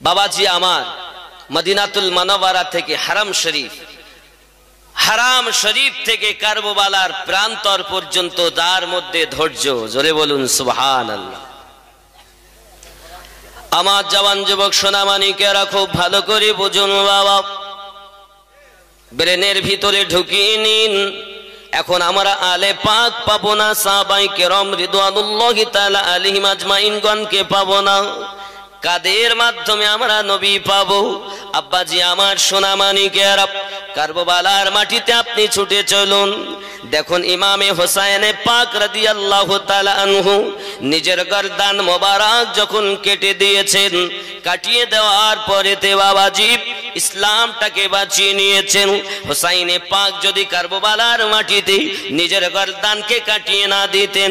বাবাজি আমার মদিনাতুল মুনাওয়ারা থেকে হারাম শরীফ থেকে কারবালার প্রান্তর পর্যন্ত তার মধ্যে ধৈর্য, জোরে বলুন সুবহানাল্লাহ। আমার জওয়ান যুবক সোনামানিকেরা খুব ভালো করে বুঝুন বাবা, ব্রেনের ভিতরে ঢুকিয়ে নিন। এখন আমরা আলে পাক পাবো না, সাহাবায়ে কেরাম রিদওয়ানুল্লাহি তাআলা আলাইহিম আজমাইনগণকে পাবো না, কাদের মাধ্যমে আমরা নবী পাবো? আব্বাজি আমার সোনামানিকেরা, কারবালার মাটিতে আপনি ছুটে চলুন। দেখুন ইমামে হোসাইন পাক রাদিয়াল্লাহু তাআলা আনহু নিজের গর্দান মোবারক যখন কেটে দিয়েছেন, কাটিয়ে দেওয়ার পরেতে বাবাজি ইসলামটাকে বাঁচিয়ে নিয়েছেন। হোসাইনে পাক যদি কারবালার মাটিতে নিজের গর্দানকে কাটিয়ে না দিতেন,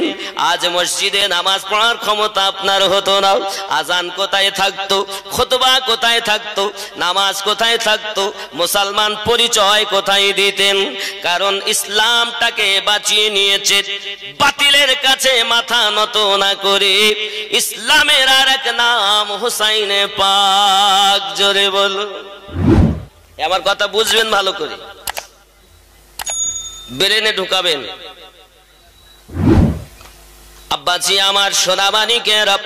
আজ মসজিদে নামাজ পড়ার ক্ষমতা আপনার হতো না। আজান কোথায় থাকতো, খুতবা কোথায় থাকতো, নামাজ কোথায় থাকতো, মুসলমান পরিচয় কোথায় দিতেন? কারণ ইসলামটাকে বাঁচিয়ে নিয়েছে। বাতিলের কাছে মাথা নত না করে ইসলামের আর এক নাম হোসাইনে পাক, জোরে বলো। আমার কথা বুঝবেন ভালো করে, ব্রেনে ঢুকাবেন। আব্বাজি আমার সোনামানিকেরা,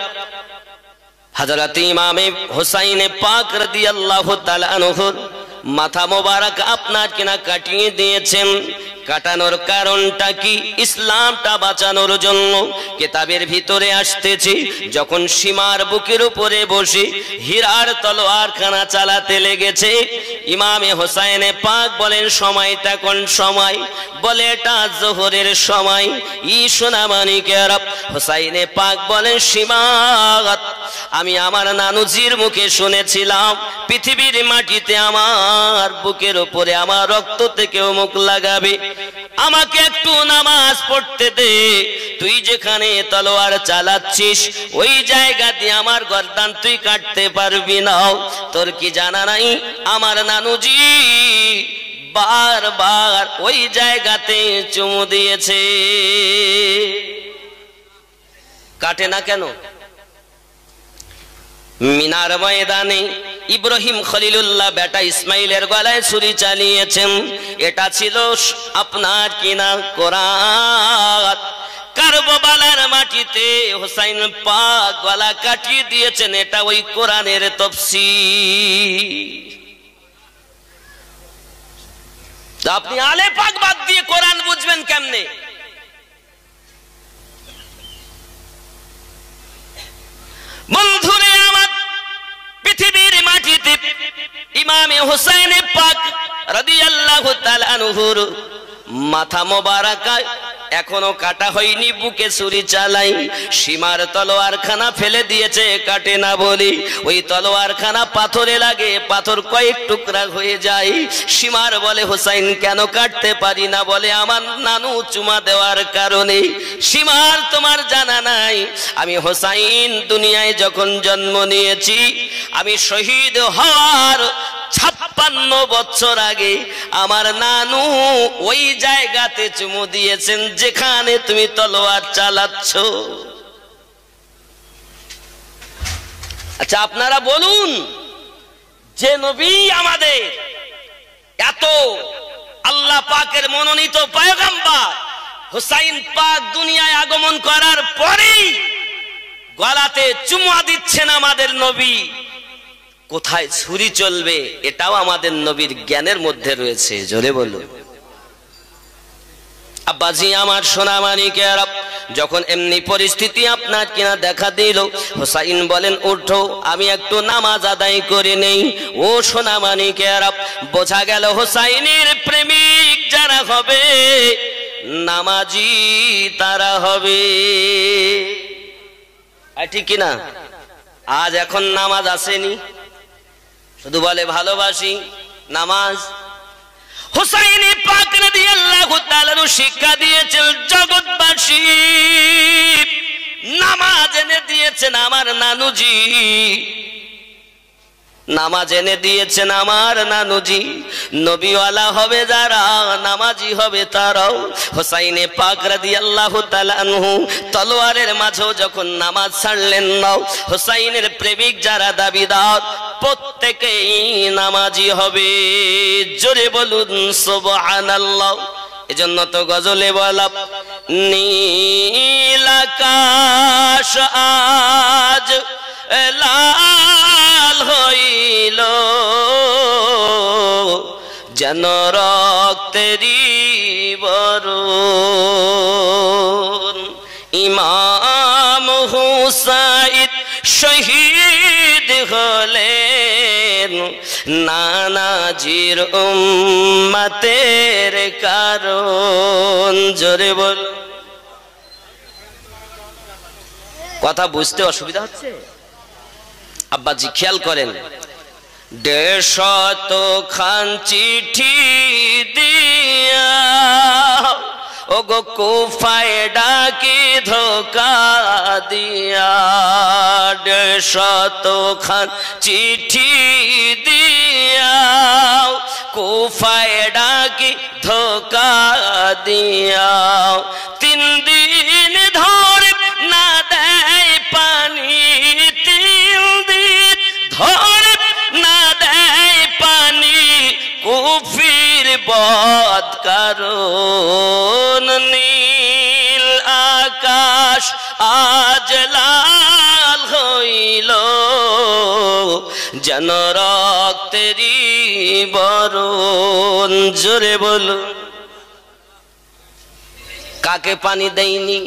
হযরত ইমামে হোসাইনে পাক রাদিয়াল্লাহু তাআলা আনহু মাথা মোবারক আপনার কিনা কাটিয়ে দিয়েছেন। কাটানোর কারণটা কি? ইসলামটা বাঁচানোর জন্য। কিতাবের ভিতরে আসতেছে, যখন সীমার বুকের উপরে বসে হীরার তলোয়ার খানা চালাতে লেগেছে, ইমামে হোসাইনে পাক বলেন সময়টা কোন সময়? বলে এটা জোহরের সময়। ই সোনামানিকেরা, হোসাইনে পাক বলেন সীমা, আমি আমার নানুজির মুখে শুনেছিলাম পৃথিবীর মাটিতে আমার বুকের উপরে আমার রক্ত থেকেও মুখ লাগাবে, আমাকে একটু নামাজ পড়তে দে। তুই যেখানে তলোয়ার চালাচ্ছিস ওই জায়গা দিয়ে আমার গর্দান তুই কাটতে পারবি না। তোর কি জানা নাই আমার নানুজি বারবার ওই জায়গাতে চুমু দিয়েছে? কাটে না কেন? মিনার ময়দানে ইব্রাহিম খলিলুল্লাহ বেটা ইসমাইলের গলায় ছুরি চালিয়েছেন, এটা ছিল আপনার কিনা কোরআন। কারবালার মাটিতে হোসাইন পাক গলা কাটিয়ে দিয়েছেন, এটা ওই কোরআনের তাফসীর। আপনি আলে পাক বাদ দিয়ে কোরআন বুঝবেন কেমনে? বন্ধুরে আমার, পৃথিবীর মাটিতে ইমামে হোসাইন পাক রাদিয়াল্লাহু তাআলা আনহুর মাথা মোবারক এখনো কাটা হয়নি, বুকে ছুরি চালাই, সীমার তলোয়ার খানা ফেলে দিয়েছে, কাটে না বলি ওই তলোয়ার খানা পাথরে লাগে, পাথর কয়েক টুকরা হয়ে যায়। সীমার বলে হোসাইন কেন কাটতে পারি না? বলে আমার নানু চুমা দেওয়ার কারণে। সীমার তোমার জানা নাই, আমি হোসাইন দুনিয়ায় যখন জন্ম নিয়েছি, আমি শহীদ হওয়ার 56 বছর আগে আমার নানু ওই জায়গাতে চুমু দিয়েছেন যেখানে তুমি তলোয়ার চালাচ্ছ। আচ্ছা আপনারা বলুন, যে নবী আমাদের এত আল্লাহ পাকের মনোনীত পয়গম্বর হোসাইন পাক দুনিয়ায় আগমন করার পরেই গলাতে চুমা দিচ্ছেন আমাদের নবী, কোথায় ছুরি চলবে এটাও আমাদের নবীর জ্ঞানের মধ্যে রয়েছে, জোরে বলুন। আব্বাজি আমার সোনামানিকেরা, যখন এমনি পরিস্থিতি আপনার কিনা দেখা দিল, হোসাইন বলেন উঠো আমি একটু নামাজ আদায় করে নেই। ও সোনামানিকেরা, বোঝা গেল হোসাইনের প্রেমিক যারা হবে নামাজি তারা হবে, ঠিক কিনা? আজ এখন নামাজ আসেনি, শুধু বলে ভালোবাসি নামাজ। হোসাইন পাক রাদিয়াল্লাহু তাআলা শিক্ষা দিয়েছেন জগৎবাসী, নামাজ এনে দিয়েছেন আমার নানুজি, নামাজ এনে দিয়েছেন আমার নানুজি। নবীওয়ালা হবে যারা, নামাজি হবে তারাও। হোসাইন পাক রাদিয়াল্লাহু তাআলা আনহু তলোয়ারের মাঝেও যখন নামাজ ছাড়লেন না, হোসাইনের প্রেমিক যারা দাবিদার প্রত্যেকেই নামাজি হবে। জোরে বলুন সুবহানাল্লাহ। এজন্য তো গজলে বলা, নীল আকাশ আজ লাল হইল, যেন রক্তেরি বরণ। ইমাম হুসাইন শহীদ হলেন, নানাজির উম্মতের কারণ। জোরে বল। কথা বুঝতে অসুবিধা হচ্ছে? আব্বাজি খেয়াল করেন, 150 খান চিঠি দিয়া ও গো কুফায় ডাকি ধোকা দিয়া, 150 খান চিঠি দিয়া কুফায় ডাকি ধোকা দিয়া, 3 দিন ধরে না দেয় পানি, 3 দিন ধরে না দেয় পানি, কুফির বদ কারণ। নীল আকাশ আজ লাল হইল, যেন রক্তেরি বরণ। জোরে বল। কাকে পানি দেয়নি?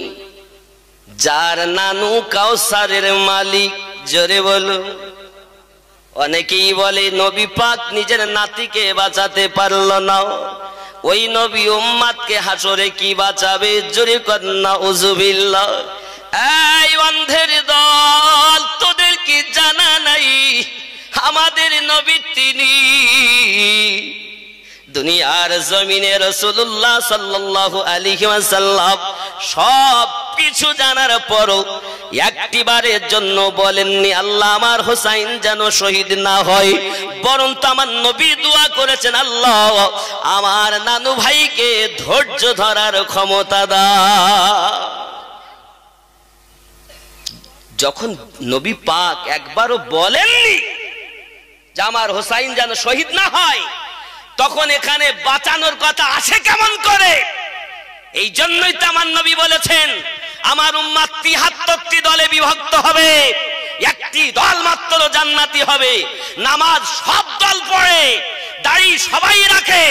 যার নানু কাউসারের মালিক। জোরে বলো। অনেকেই বলে নবী পাক নিজের নাতিকে বাঁচাতে পারল না, ওই নবী উম্মতকে হাসরে কি বাঁচাবে? জোরে কন্না উযুবিল্লাহ। এই অন্ধের দল, তোদের কি জানা নাই আমাদের নবী তিনি দুনিয়ার জমিনে রাসূলুল্লাহ সাল্লাল্লাহু আলাইহি ওয়াসাল্লাম সব কিছু জানার পরও একটিবারের জন্য বলেননি আল্লাহ আমার হোসাইন যেন শহীদ না হয়, বরং তো আমার নবী দোয়া করেছেন আল্লাহ আমার নানু ভাইকে ধৈর্য ধরার ক্ষমতা দাও। যখন নবী পাক একবারও বলেননি যে আমার হোসাইন যেন শহীদ না হয়, তখন এখানে বাঁচানোর কথা আসে কেমন করে? এই জন্যই তো আমার নবী বলেছেন আমার উম্মাত ৭৩টি দলে বিভক্ত হবে, একটি দল মাত্র জান্নাতি হবে। নামাজ সব দল পড়ে, দাড়ি সবাই রাখে,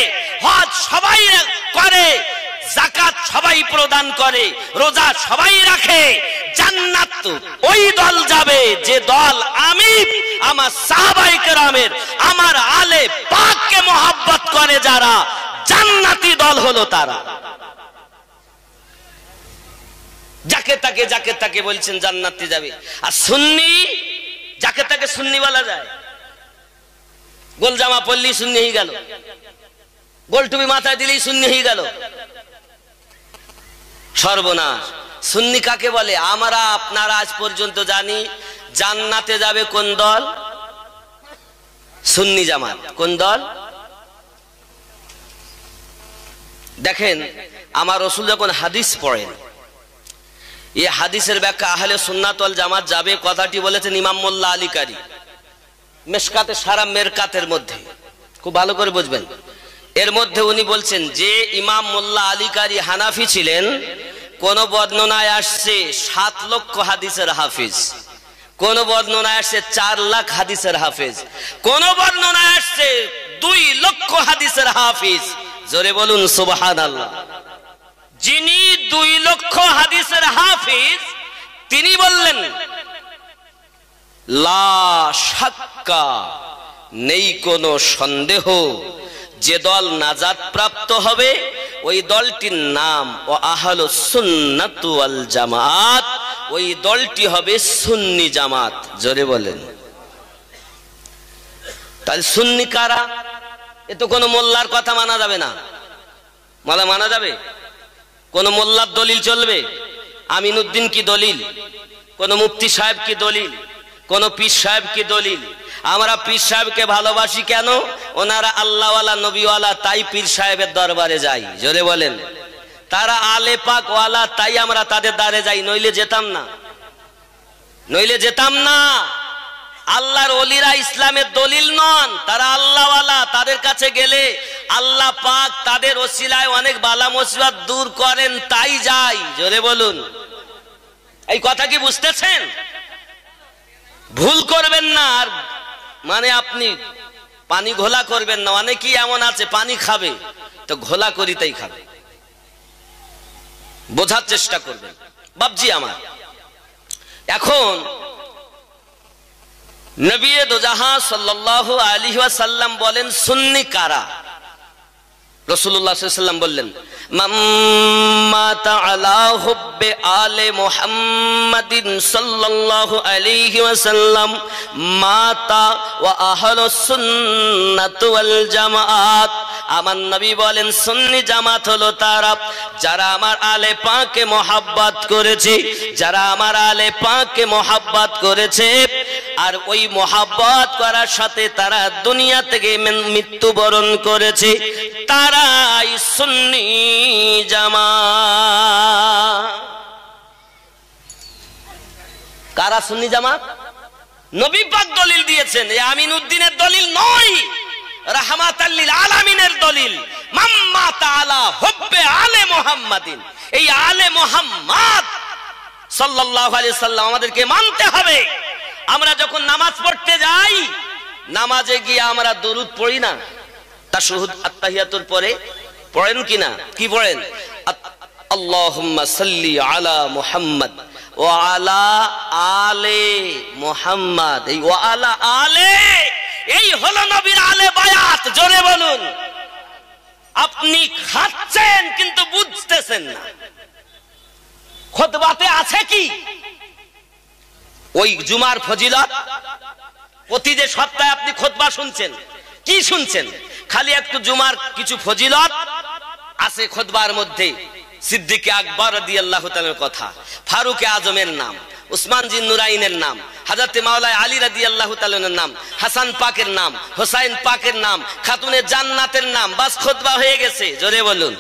হজ সবাই করে, যাকাত সবাই প্রদান করে, রোজা সবাই রাখে, জান্নাত ওই দল যাবে যে দল আমি আমার সাহাবায়ে কেরামের আমার আলে পাককে মহব্বত করে, যারা জান্নাতি দল হলো তারা। যাকে তাকে বলছেন জান্নাতে যাবে। আর সুন্নি যাকে তাকে সুন্নি বলা যায়? গোল জামা পরলেই সুন্নি হয়ে গেল, গোল টুপি মাথায় দিলেই সুন্নি হয়ে গেল। সর্বনাশ। সুন্নি কাকে বলে? আমরা আপনারা আজ পর্যন্ত জানি জান্নাতে যাবে কোন দল? সুন্নি জামাত। কোন দল? দেখেন আমার রাসূল যখন হাদিস পড়েন, এই হাদিসের ব্যাখ্যা আহলে সুন্নাত ওয়াল জামাত যাবে কথাটি বলেছেন ইমাম মোল্লা আলী কারি মেশকাতে সারা মেরকাতের মধ্যে, খুব ভালো করে বুঝবেন। এর মধ্যে উনি বলছেন যে ইমাম মোল্লা আলী কারি হানাফি ছিলেন, কোন বর্ণনায় আসছে 7 লক্ষ হাদিসের হাফিজ, কোন বর্ণনায় আসছে 4 লাখ হাদিসের হাফিজ, কোন বর্ণনায় আসছে 2 লক্ষ হাদিসের হাফিজ। জোরে বলুন সুবহানাল্লাহ। যিনি 2 লক্ষ হাদিসের হাফিজ তিনি বললেন লা শাক্কা, নেই কোনো সন্দেহ, যে দল নাজাত প্রাপ্ত হবে ওই দলটির নাম ও আহলুস সুন্নাত ওয়াল জামাত, ওই দলটি হবে সুন্নি জামাত। জোরে বলেন। তাহলে সুন্নি কারা? এ তো কোনো মোল্লার কথা মানা যাবে না। মানা যাবে? কোন মোল্লার দলিল চলবে? আমিনউদ্দিন কি দলিল? কোন মুফতি সাহেব কি দলিল? কোন পীর সাহেব কি দলিল? আমরা পীর সাহেবকে ভালোবাসি কেন? ওনারা আল্লাহওয়ালা নবীওয়ালা, তাই পীর সাহেবের দরবারে যাই। জোরে বলেন। তারা আলে পাক ওয়ালা, তাই আমরা তাদের দ্বারে যাই, নইলে যেতাম না। আল্লাহর ওলিরা ইসলামের দলিল নন, তারা আল্লাহওয়ালা। তাদের কাছে গেলে আল্লাহ পাক তাদের ওসিলায় অনেক বালা মুসিবত দূর করেন, তাই যাই। জোরে বলুন, এই কথা কি বুঝতেছেন? ভুল করবেন না। আর মানে আপনি পানি ঘোলা করবেন না। অনেকেই এমন আছে পানি খাবে তো ঘোলা করিতেই খাবে। বোঝার চেষ্টা করবেন বাপজি আমার। এখন নবী দো জাহান সাল্লাল্লাহু আলাইহি ওয়াসাল্লাম বলেন সুন্নি কারা? রাসূলুল্লাহ সাল্লাল্লাহু আলাইহি ওয়াসাল্লাম বললেন মাতা আলা হুব্বে আলে মুহাম্মাদিন সাল্লাল্লাহু আলাইহি ওয়াসাল্লাম মাতা ওয়া আহলুস সুন্নাত ওয়াল জামাআত। আমার নবী বলেন সুন্নি জামাত হলো তারা যারা আমার আলে পাককে মহব্বত করেছে, যারা আমার আলে পাককে মহব্বত করেছে আর ওই মহব্বত করার সাথে তারা দুনিয়া থেকে মৃত্যুবরণ করেছে, তারাই সুন্নি জামাত। কারা সুন্নি জামাত? নবী পাক দলিল দিয়েছেন, এ আমিনউদ্দিনের দলিল নয়, রাহমাতাল লিল আলামিনের দলিল। মাম্মা তাআলা হুব্বে আলে মুহাম্মাদিন, এই আলে মুহাম্মদ সাল্লাল্লাহু আলাইহি সাল্লাম আমাদেরকে মানতে হবে। আমরা যখন নামাজ পড়তে যাই, নামাজে গিয়ে আমরা দরুদ পড়ি না? তাশাহুদ আত্তাহিয়াতুর পরে পড়েন কিনা? কি পড়েন? আল্লাহুম্মা সাল্লি আলা মুহাম্মদ ওয়া আলা আলে মুহাম্মদ। এই ওয়া আলা আলে, এই হলো নবীর আলে বায়াত। জোরে বলুন। আপনি খাচ্ছেন কিন্তু বুঝতেছেন না। খুতবাতে আছে কি ওই জুমার ফজিলত? প্রতি যে সপ্তাহে আপনি খুতবা শুনছেন, কি শুনছেন? খালি একটু জুমার কিছু ফজিলত আছে খুতবার মধ্যে। সিদ্দিকে আকবর রাদিয়াল্লাহু তাআলার কথা, ফারুক আজমের নাম, উসমান জিন নুরাইনের নাম, হযরত মাওলানা আলী রাদিয়াল্লাহু তাআলার নাম, হাসান পাকের নাম, হোসাইন পাকের নাম, খাতুনে জান্নাতের নাম, বাস খুতবা হয়ে গেছে। জোরে বলুন,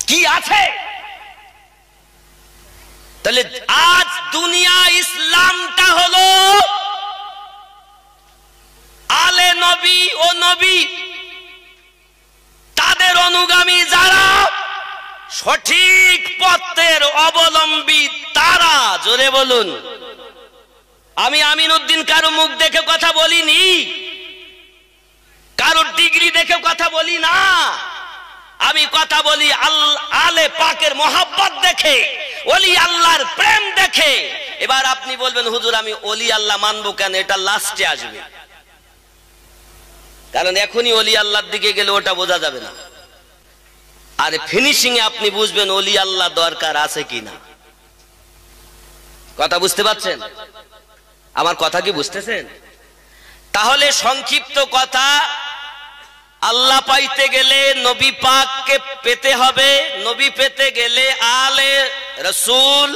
কি আছে? তাহলে আজ দুনিয়া ইসলামটা হলো আলে নবী ও নবী তাদের অনুগামী যারা, সঠিক পথের অবলম্বী তারা। জোরে বলুন। আমি আমিনউদ্দিন কারো মুখ দেখে কথা বলিনি, কারো ডিগ্রি দেখে কথা বলি না। আমি কথা বলি আলে পাকের মোহাব্বত দেখে, ওলি আল্লাহর প্রেম দেখে। এবার আপনি বলবেন হুজুর আমি ওলি আল্লাহ মানবো কেন? এটা লাস্টে আসবে, কারণ এখনই ওলি আল্লাহর দিকে গেলে ওটা বোঝা যাবে না। আর ফিনিশিং এ আপনি বুঝবেন ওলি আল্লাহ দরকার আছে কিনা। কথা বুঝতে পারছেন? আমার কথা কি বুঝতেছেন? তাহলে সংক্ষিপ্ত কথা, আল্লাহ পাইতে গেলে নবী পাককে পেতে হবে, নবী পেতে গেলে আলে রাসূল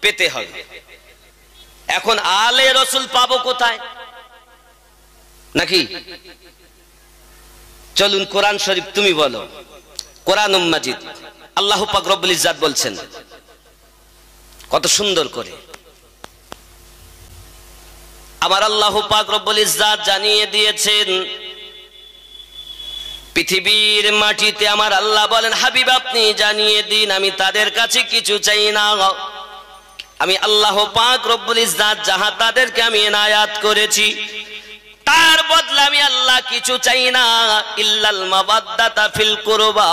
পেতে হবে। এখন আলে রাসূল পাবো কোথায়? নাকি চলুন কোরআন শরীফ তুমি বলো। কোরআনুল মাজিদ আল্লাহ পাক রব্বুল ইজ্জাত বলছেন কত সুন্দর করে। আমার আল্লাহ পাক রব্বুল ইজ্জাত জানিয়ে দিয়েছেন, পৃথিবীর মাটিতে আমার আল্লাহ বলেন হাবিব আপনি জানিয়ে দিন আমি তাদের কাছে কিছু চাই না। আমি আল্লাহ পাক রব্বুল ইজ্জাত যাহা তাদেরকে আমি ইনায়াত করেছি তার বদলে আমি আল্লাহ কিছু চাই না। ইল্লাল মাওয়াদ্দাতা ফিল কুরবা,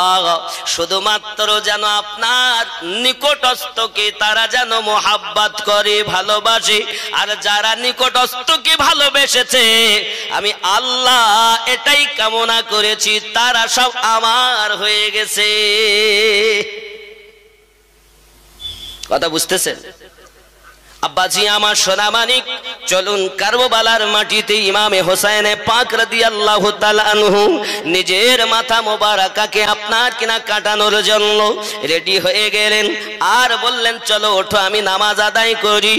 শুধুমাত্র যেন আপনার নিকটস্থকে তারা যেন মোহাব্বত করে, ভালোবাসে। আর যারা নিকটস্থকে ভালোবেসেছে আমি আল্লাহ এটাই কামনা করেছি, তারা সব আমার হয়ে গেছে। কথা বুঝতেছেন? আব্বাজি আমার সোনা মানিক, চলুন কারবালার মাটিতে ইমামে হোসেন পাক রাদিয়াল্লাহু তাআলা আনহু নিজের মাথা মোবারকাকে আপনার কিনা কাটানোর জন্য রেডি হয়ে গেলেন। আর বললেন চলো ওঠো আমি নামাজ আদায় করি।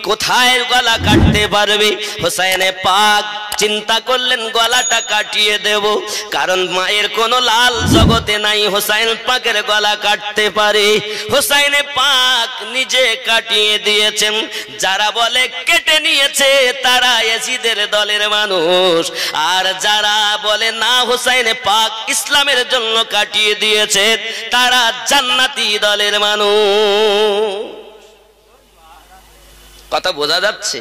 কোথায় গলা কাটতে পারবে? হোসেন পাক চিন্তা করলেন গলাটা কাটিয়ে দেব, কারণ মায়ের কোনো লাল জগতে নাই হোসাইন পাকের গলা কাটতে পারে। হোসাইনে পাক নিজে কাটিয়ে দিয়েছেন। যারা বলে কেটে নিয়েছে তারা ইয়াজিদের দলের মানুষ, আর যারা বলে না হোসাইনে পাক ইসলামের জন্য কাটিয়ে দিয়েছে তারা জান্নাতি দলের মানুষ। কথা বোঝা যাচ্ছে?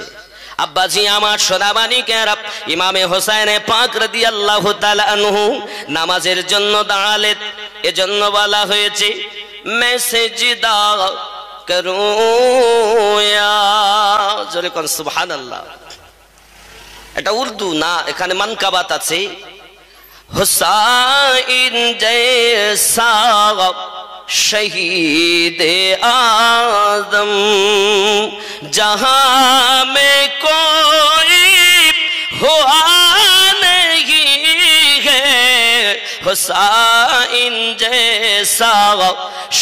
আব্বাজি আমার সোনামানিকেরা, ইমামে হোসাইনে পাক রাদিয়াল্লাহু তাআলা আনহু নামাজের জন্য দাঁড়ালেন। এজন্য বলা হয়েছে মেসজিদা করুন ইয়া, জোরে কোন সুবহানাল্লাহ। এটা উর্দু না, এখানে মানকাবাত আছে। হুসাইন জৈসা शहीद आदम जहां में कोई हुआ नहीं है, हुसैन जैसा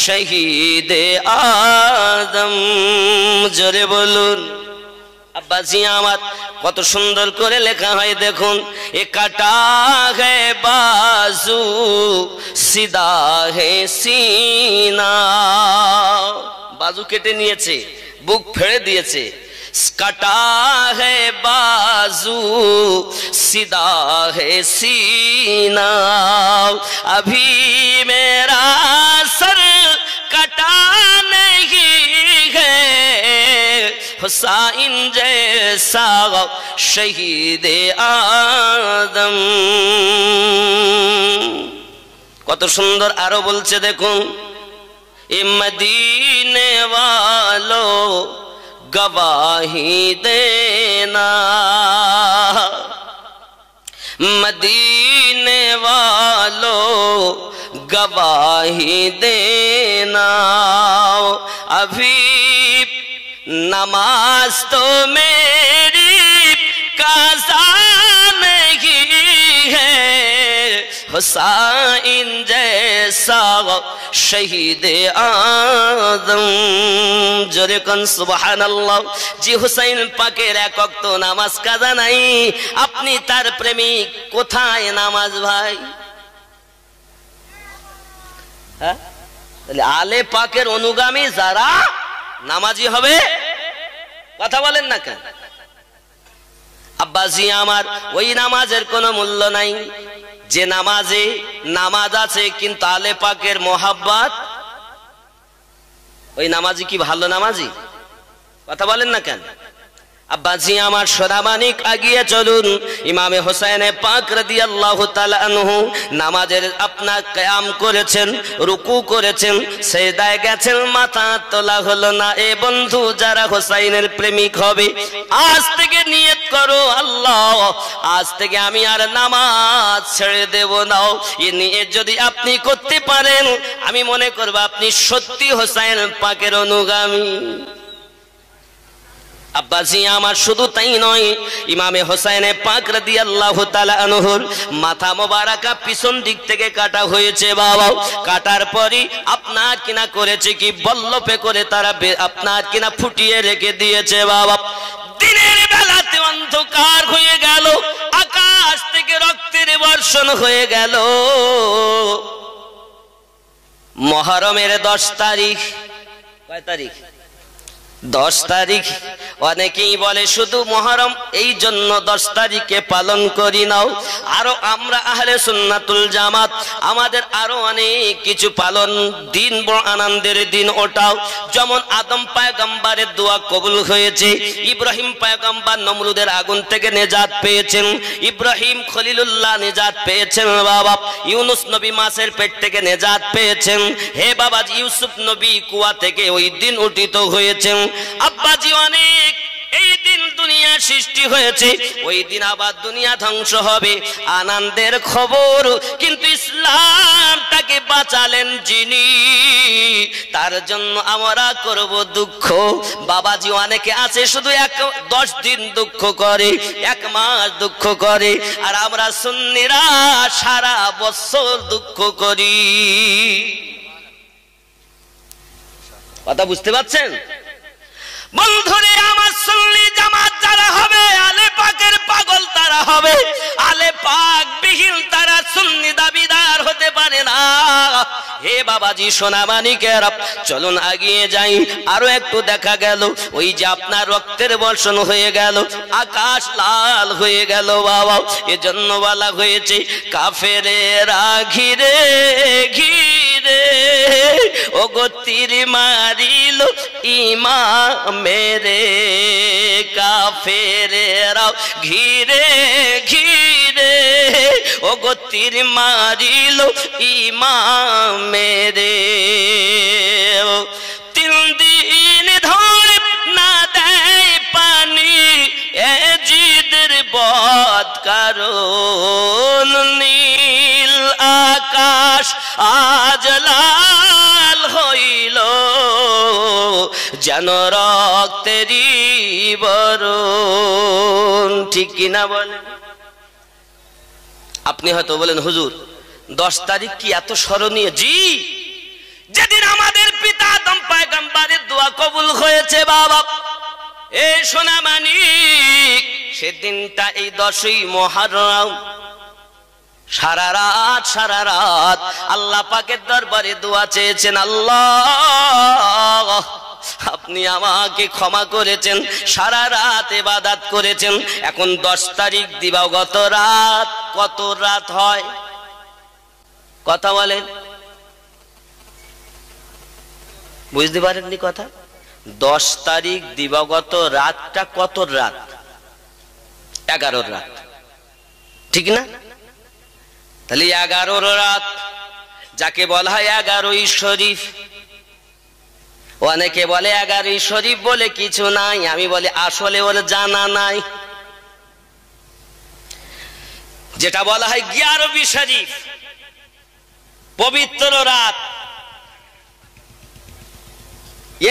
शहीद आदम। जोरे बोलुन। আব্বাজি আমার কত সুন্দর করে লেখা হয় দেখুন, এ কাটা হে বাজু সিদা হে সিনা, বাজু কেটে নিয়েছে, বুক ফেড়ে দিয়েছে। কাটা হে বাজু সিদা হে সিনা, अभी मेरा सर कटा नहीं है, हुसैन जैसा शहीद आदम। কত সুন্দর আরো বলছে দেখুন, এ মদিনে वालो गवाही देना, मदीने वालों गवाही देना, अभी नमाज तो मेरी काज़ा नहीं है, हुसैन जैसा शहीद आदम। जोरे कन सुबहानाल्लाह। जी हुसैन पाकेर एक वक्त नामाज काज़ा নাই, আপনি তার প্রেমিক, কোথায় নামাজ ভাই? হ্যাঁ, তাহলে আলে পাকের অনুগামী যারা নামাজি হবে, কথা বলেন না কেন? আব্বাজি আমার, ওই নামাজের কোনো মূল্য নাই যে নামাজে নামাজ আছে কিন্তু আলে পাকের মোহাব্বত, ওই নামাজি কি ভালো নামাজি? কথা বলেন না কেন? আব্বাজি আমার সোনামানিক, আগিয়ে চলুন। ইমামে হোসেনে পাক রাদিয়াল্লাহু তাআলা আনহু নামাজের আপনার কিয়াম করেছেন, রুকু করেছেন, সিজদায় গেছেন, মাথা তোলা হলো না। এ বন্ধু, যারা হোসাইনের প্রেমিক হবে, আজ থেকে নিয়ত করো, আল্লাহ আজ থেকে আমি আর নামাজ ছেড়ে দেব না। এই নিয়ত যদি আপনি করতে পারেন, আমি মনে করব আপনি সত্যি হোসাইন পাকের অনুগামী। আব্বাজি আমার, শুধু তাই নয়, ইমামে হোসেনে পাক রাদিয়াল্লাহু তাআলা আনহুর মাথা মোবারকা পিছন দিক থেকে কাটা হয়েছে বাবা। কাটার পরই আপনার কিনা করেছে কি, বল্লপে করে তারা আপনার কিনা ফুটিয়ে রেখে দিয়েছে বাবা। দিনের বেলাতে অন্ধকার হয়ে গেল, আকাশ থেকে রক্তের বর্ষণ হয়ে গেল। মুহররমের 10 তারিখ, কয় তারিখ? 10 তারিখ। অনেকেই বলে শুধু মুহররম এই জন্য 10 তারিখে পালন করি নাও। আরো আমরা আহলে সুন্নাতুল জামাত, আমাদের আরো অনেক কিছু পালন দিন, বড় আনন্দের দিন ওটাও। যেমন আদম পয়গম্বরের দোয়া কবুল হয়েছে, ইব্রাহিম পয়গম্বর নমরুদের আগুন থেকে নেজাত পেয়েছেন, ইব্রাহিম খলিলুল্লাহ নেজাত পেয়েছেন বাবা, ইউনুস নবী মাছের পেট থেকে নেজাত পেয়েছেন, হে বাবা ইউসুফ নবী কুয়া থেকে ওই দিন উঠিত হয়েছেন। আব্বাজি অনেক, এই দিন দুনিয়া সৃষ্টি হয়েছে, ওই দিন আবার দুনিয়া ধ্বংস হবে, আনন্দের খবর। কিন্তু ইসলামটাকে বাঁচালেন যিনি, তার জন্য আমরা করব দুঃখ। বাবাজি অনেকে আছে শুধু 10 দিন দুঃখ করে, 1 মাস দুঃখ করে, আর আমরা সুন্নিরা সারা বছর দুঃখ করি। কথা বুঝতে পারছেন বন্ধুরে আমার? সুন্নি জামাত যারা হবে, আলে পাকের পাগল তারা হবে। পাকবিহীন তারা সুন্নি দাবিদার হতে পারে না। হে বাবাজি সোনামানিকেরা, চলুন এগিয়ে যাই। আরো একটু দেখা গেল ওই যে আপনার রক্তের বর্ষণ হয়ে গেল, আকাশ লাল হয়ে গেল বাবা। এজন্য বলা হয়েছে কাফেরেরা ঘিরে ঘিরে ও গো তীর মারিল ইমামেরে, কাফেরেরা ঘিরে ঘিরে ও গো তীর মারিল ইমামেরে। 3 দিন ধরে না দেয় পানি এজিদের বদ কারণ, নীল আকাশ আজ লাল হইল যেন রক্তেরই বরণ। ঠিক কিনা বলেন? আপনি হয়তো বলেন হুজুর 10 তারিখ কি এত স্মরণীয়? জি, যেদিন আমাদের পিতা আদম পয়গম্বরের দোয়া কবুল হয়েছে বাবা। এই সোনামানিক, সেদিনটা এই 10ই মুহররম। সারা রাত আল্লাহ পাকের দরবারে দোয়া চেয়েছেন, আল্লাহ আপনি আমাকে ক্ষমা করেছেন, সারা রাত ইবাদত করেছেন। এখন 10 তারিখ দিবাগত রাত, কত রাত হয় কথা বলেন? বুঝতে পারেননি কথা? 10 তারিখ দিবাগত রাতটা কত রাত? 11 রাত, ঠিক না? তাহলে 11 রাত, যাকে বলা হয় 11ই শরীফ। অনেকে বলে 11ই শরীফ বলে কিছু নাই, আমি বলি আসলে ওর জানা নাই। যেটা বলা হয় 11ই শরীফ, পবিত্র রাত,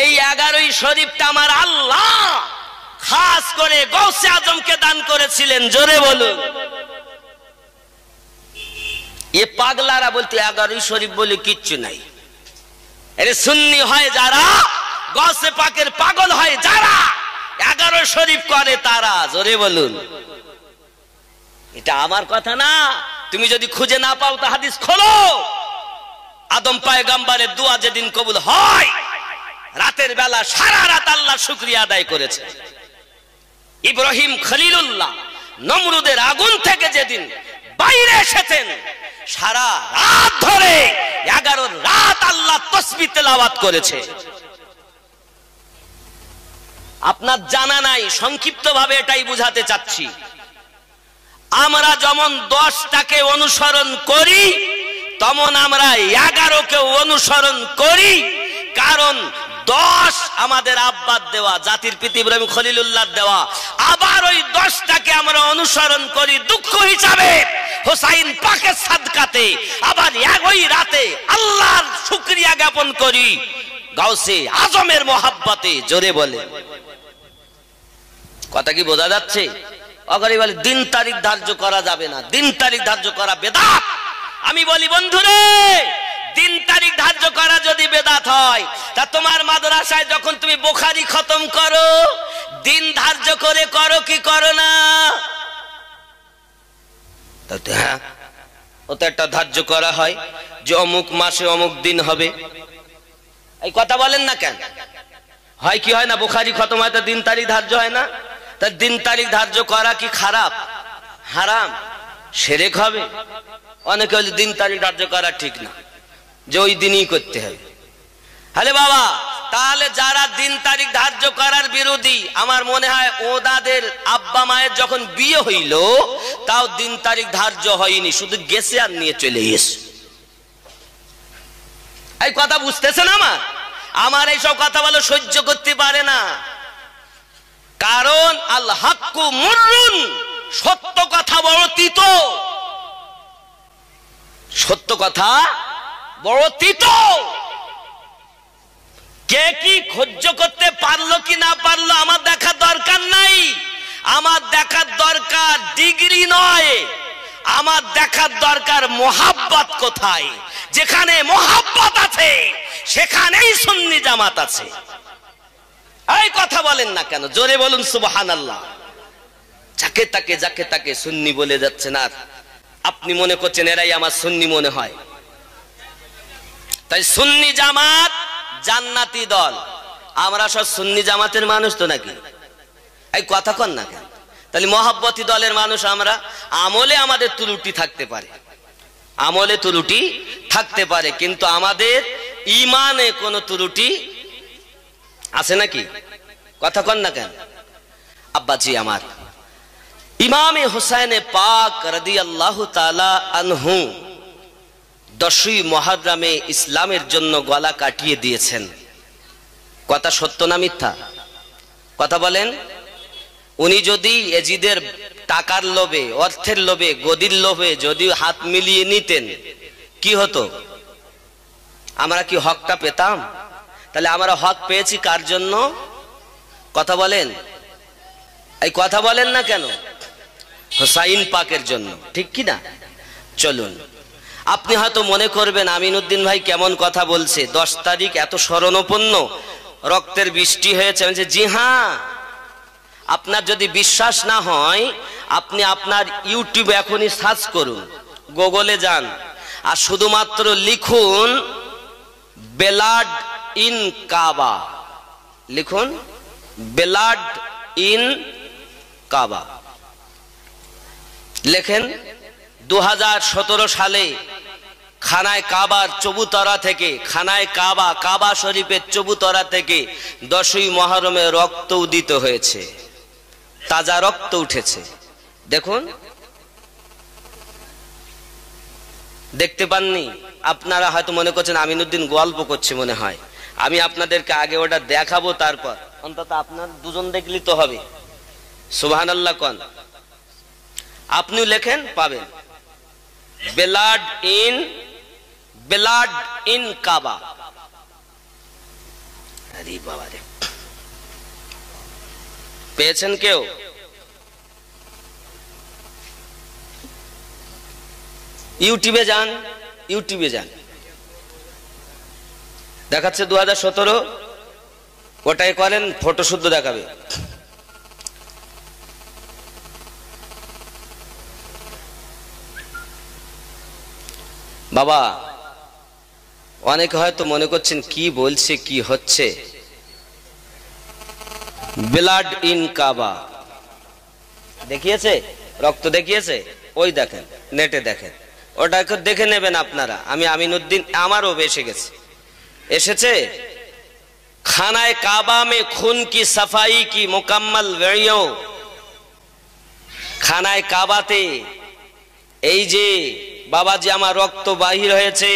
এই 11ই শরীফটা আমার আল্লাহ খাস করে গৌসে আজমকে দান করেছিলেন। জোরে বলুন। এ পাগলারা বলতে 11ই শরীফ বলে কিচ্ছু নাই। আরে সুন্নি হয় যারা, গৌসে পাকের পাগল হয় যারা, 11 শরীফ করে তারা। জোরে বলুন। এটা আমার কথা না, তুমি যদি খুঁজে না পাও তো হাদিস খোলো। আদম পয়গম্বরের দোয়া যেদিন কবুল হয়, রাতের বেলা সারা রাত আল্লাহ শুকরিয়া আদায় করেছে। ইব্রাহিম খলিলুল্লাহ নমরুদের আগুন থেকে যেদিন বাইরে এসেছেন, সারা রাত ধরে 11 রাত আল্লাহ তাসবিহ তেলাওয়াত করেছে। আপনার জানা নাই, সংক্ষিপ্ত ভাবে এটাই বুঝাতে চাচ্ছি। আমরা যেমন 10টাকে অনুসরণ করি, তেমন আমরা 11কেও অনুসরণ করি। কারণ 10 আমাদের আব্বার দেওয়া, জাতির পিতা ইব্রাহিম খলিলুল্লাহ দেওয়া। আবার ওই 10টাকে আমরা অনুসরণ করি দুঃখ হিসাবে হোসাইন পাকের সাদকাতে। আবার একই রাতে আল্লাহর শুকরিয়া জ্ঞাপন করি গাউসে আজমের মোহাব্বতে। জোরে বলে কথা কি বোঝা যাচ্ছে? অগরি বলে দিন তারিখ ধার্য করা যাবে না, দিন তারিখ ধার্য করা বেদাত। আমি বলি বন্ধুরে, দিন তারিখ ধার্য করা যদি বেদাত হয়, তা তোমার মাদ্রাসায় যখন তুমি বুখারী খতম করো, দিন ধার্য করে করো কি করো না? হ্যাঁ, ওটা একটা ধার্য করা হয় যে অমুক মাসে অমুক দিন হবে। এই কথা বলেন না কেন? হয় কি হয় না? বুখারী খতম হয় তো দিন তারিখ ধার্য হয় না? তা দিন তারিখ ধার্য করা কি খারাপ, হারাম, শিরক হবে? অনেকে বলে দিন তারিখ ধার্য করা ঠিক না, যে ওই দিনই করতে হবে। আরে বাবা, তাহলে যারা দিন তারিখ ধার্য করার বিরোধী, আমার মনে হয় ওদের আব্বা মায়ের যখন বিয়ে হইল তাও দিন তারিখ ধার্য হয়নি, শুধু গেছে আর নিয়ে চলে গেছে। এই কথা বুঝতেছেন? আমার এইসব কথা বলে সহ্য করতে পারে না। কারণ আল হাক্কু মুররুন, সত্য কথা বড় তিতো, সত্য কথা বড় তিতো। কে কি সহ্য করতে পারলো কি না পারলো আমার দেখার দরকার নাই। আমার দেখার দরকার ডিগ্রি নয়, আমার দেখার দরকার মোহাব্বত কোথায়। যেখানে মোহাব্বত আছে সেখানেই সুন্নি জামাত আছে। এই কথা বলেন না কেন? জোরে বলুন সুবহানাল্লাহ। যাকে তাকে সুন্নি বলে যাচ্ছেন আর আপনি মনে করছেন এরাই আমার সুন্নি মনে হয়। তাই সুন্নি জামাত জান্নাতি দল। আমরা সব সুন্নি জামাতের মানুষ তো নাকি? এই কথা কন না কেন? তাহলে মহাব্বতী দলের মানুষ আমরা। আমলে আমাদের ত্রুটি থাকতে পারে, আমলে ত্রুটি থাকতে পারে, কিন্তু আমাদের ঈমানে কোনো ত্রুটি আছে নাকি? কথা কন না কেন? আব্বাজি আমার, ইমামে হুসাইনে পাক রাদিয়াল্লাহু তাআলা আনহু 10ই মুহররমে ইসলামের জন্য গলা কাটিয়ে দিয়েছেন। কথা সত্য না মিথ্যা? কথা বলেন। উনি যদি এজিদের টাকার লোভে, অর্থের লোভে, গদির লোভে যদি হাত মিলিয়ে নিতেন কি হতো? আমরা কি হকটা পেতাম? তাহলে আমরা হক পেয়েছি কার জন্য? কথা বলেন। এই কথা বলেন না কেন? হুসাইন পাকের জন্য, ঠিক কি না? চলুন, আপনি হয়তো মনে করবেন আমিনউদ্দিন ভাই কেমন কথা বলছে, 10 তারিখ এত শরণাপন্ন, রক্তের বৃষ্টি হয়েছে। জি হ্যাঁ, আপনার যদি বিশ্বাস না হয় আপনি আপনার ইউটিউবে এখনই সার্চ করুন, গুগলে যান আর শুধুমাত্র লিখুন ব্লাড ইন কাবা, লিখুন ব্লাড ইন কাবা, লেখেন 2017 সালে খানায় কাবার চবুতরা থেকে, খানায় কাবা, কাবা শরীফের চবুতরা থেকে 10ই মুহররমে রক্ত উদিত হয়েছে, তাজা রক্ত উঠেছে। দেখুন, দেখতে পাননি? আপনারা হয়তো মনে করছেন আমিনউদ্দিন গল্প করছে মনে হয়। আমি আপনাদেরকে আগে ওটা দেখাবো, তারপর অন্তত আপনার দুজন দেখলি তো হবে। সুবহানাল্লাহ কোন। আপনি লেখেন পাবেন ব্লাড ইন কাবা। আরে বাবা রে, পেয়েছেন কেউ? ইউটিউবে যান, ইউটিউবে যান, দেখাচ্ছে 2017, ওটাই করেন, ফটো শুদ্ধ দেখাবে। বাবা, অনেকে হয়তো মনে করছেন কি বলছে, কি হচ্ছে। ব্লাড ইন কাবা দেখিয়েছে, রক্ত দেখিয়েছে, ওই দেখেন, নেটে দেখেন, ওটাকে দেখে নেবেন আপনারা। আমি আমিনউদ্দিন, আমারও এসে গেছে, এসেছে। খানায় কাবা মে খুন কি সাফাই কি মুকাম্মাল ভিডিও। খানায় কাবাতে এই যে বাবাজি আমার রক্ত বাহির হয়েছে,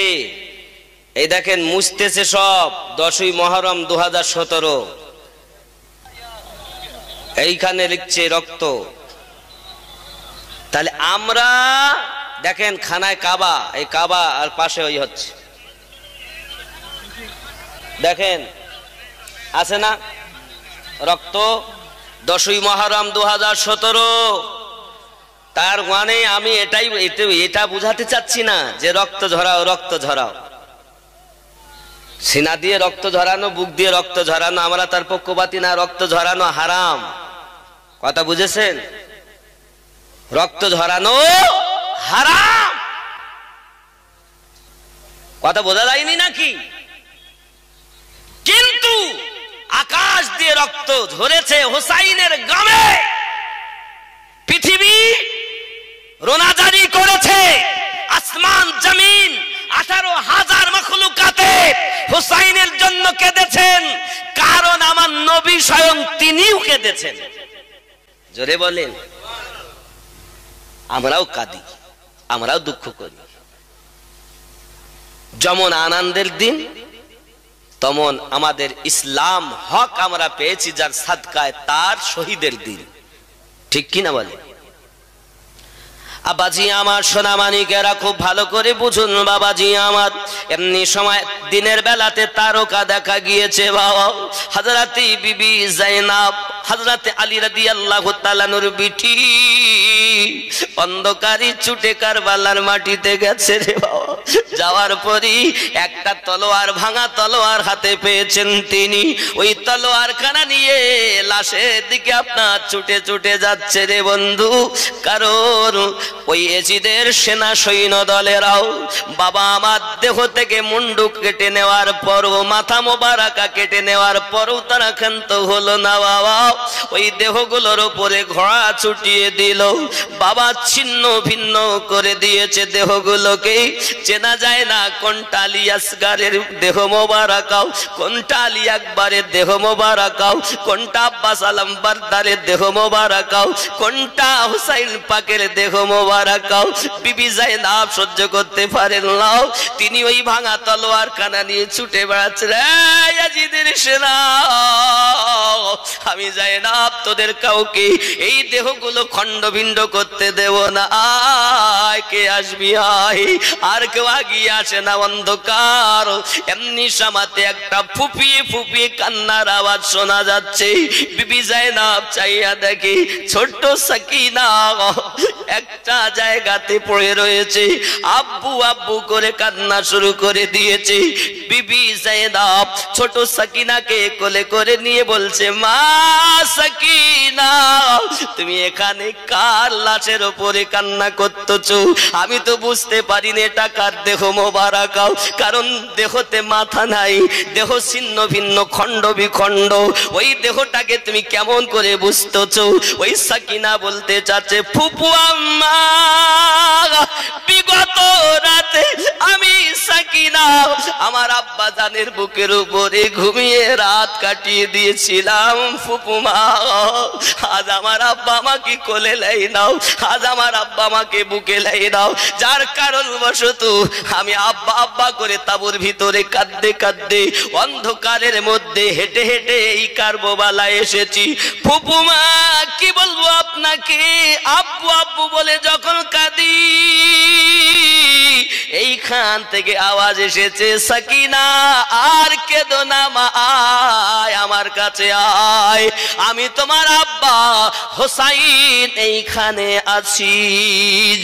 এই দেখেন মুছতেছে সব। 10ই মুহররম 2017, এইখানে লিখছে রক্ত। তাহলে আমরা দেখেন খানায় কাবা, এই কাবা আর পাশে ওই হচ্ছে, দেখেন আছে না রক্ত? 10ই মুহররম 2017। তার মানে আমি এটা বুঝাতে চাচ্ছি না যে রক্ত ঝরাও, রক্ত ঝরাও। সিনা দিয়ে রক্ত ঝরানো, বুক দিয়ে রক্ত ঝরানো, আমরা তার পক্ষপাতী না। রক্ত ঝরানো হারাম, কথা বুঝেছেন? রক্ত ঝরানো হারাম, কথা বোঝা যায়নি নাকি? কিন্তু আকাশ দিয়ে রক্ত ঝরেছে হুসাইনের গামে, পৃথিবী রোনাজারি করেছে, আসমান জমিন 18,000 মাখলুকাতে হুসাইনের জন্য কেঁদেছেন, কারণ আমার নবী স্বয়ং তিনিও কেঁদেছেন। জোরে বলেন। আমরাও কাঁদি, আমরাও দুঃখ করি। যেমন আনন্দের দিন, তেমন আমাদের ইসলাম হক আমরা পেয়েছি যার সাদকায়, তার শহীদের দিন, ঠিক কিনা বলে? আব্বাজি আমার, সোনামানিকেরা খুব ভালো করে বুঝুন বাবাজি আমার। এমনি সময় দিনের বেলাতে তারকা দেখা গিয়েছে বাবা। হযরতে বিবি যায়েনব, হযরতে আলী রাদিয়াল্লাহু তাআলা নূর বিটি, অন্ধকারী ছুটে কারবালার মাটিতে গেছে রে বাবা। যাওয়ার পরই একটা তলোয়ার, ভাঙা তলোয়ার হাতে পেয়েছেন তিনি। ওই তলোয়ার খানা নিয়ে লাশের দিকে আপনার ছুটে ছুটে যাচ্ছে রে বন্ধু। কারণ ওই এজিদের সেনা সৈন্য দলেরাও বাবা আমার দেহ থেকে মুন্ডু কেটে নেওয়ার পরও, মাথা মোবারকা কেটে নেওয়ার পরও তারা ক্ষান্ত হলো না বাবা। ওই দেহগুলোর উপরে ঘোড়া ছুটিয়ে দিল বাবা, ছিন্ন ভিন্ন করে দিয়েছে দেহগুলোকে। চেনা যায় না কোনটা আলী আসগারের দেহ মোবারকাও, কোনটা আলী আকবরের দেহ মোবারকাও, কোনটা আব্বাস আলম বারদারের দেহ মোবারকাও, কোনটা হুসাইন পাকের দেহ মোবারকাও। বিবি জাইনাব সহ্য করতে পারেন না, তিনি ওই ভাঙা তলোয়ার কানা নিয়ে ছুটে বেড়াচ্ছেন। ইয়াজিদের সেনা, আমি জাইনাব তোদের কাউকে এই দেহগুলো খণ্ড ভিণ্ড করতে দেব না। আয় কে আসবি আয়। আর কেউ আগিয়ে আসে না, অন্ধকার। এমনি সামাতে একটা ফুপিয়ে ফুপিয়ে কান্নার আওয়াজ শোনা যাচ্ছে। বিবি জাইনাব চাইয়া দেখে ছোট্ট সাকিনা একটা জায়গাতে পড়ে রয়েছে, আব্বু আব্বু করে কান্না শুরু করে দিয়েছে। বিবি জাইনাব ছোট সাকিনাকে কোলে করে নিয়ে বলছে, মা সাকিনা তুমি এখানে কার লাশের উপরে কান্না করতেছো? আমি তো বুঝতে পারিনি এটা কার দেহ মোবারকাও, কারণ দেহতে মাথা নাই, দেহ ছিন্ন ভিন্ন খণ্ড বিখণ্ড। ওই দেহটাকে তুমি কেমন করে বুঝতেছো? ওই সাকিনা বলতে চাচ্ছে, ফুপু আম্মা বিগত রাতে আমি সাকিনা আমার আব্বা জানের বুকের উপরে ঘুমিয়ে রাত কাটিয়ে দিয়েছিলাম। ফুপুমা আজ আমার আব্বা আমাকে কোলে লাই নাও, আজ আমার আব্বা আমাকে বুকে লাই নাও। যার কারণ বশত আমি আব্বা আব্বা করে তাবুর ভিতরে কাঁদতে কাঁদতে অন্ধকারের মধ্যে হেঁটে হেঁটে এই কারবালা এসেছি। ফুপুমা কি বলবো আপনাকে, আব্বু আব্বু বলে যখন কাঁদি এইখান থেকে আওয়াজ এসেছে, সাকিনা আর কেঁদো না মা, আয় আমার কাছে আয়, আমি তোমার আব্বা হোসাইন এইখানে আছি।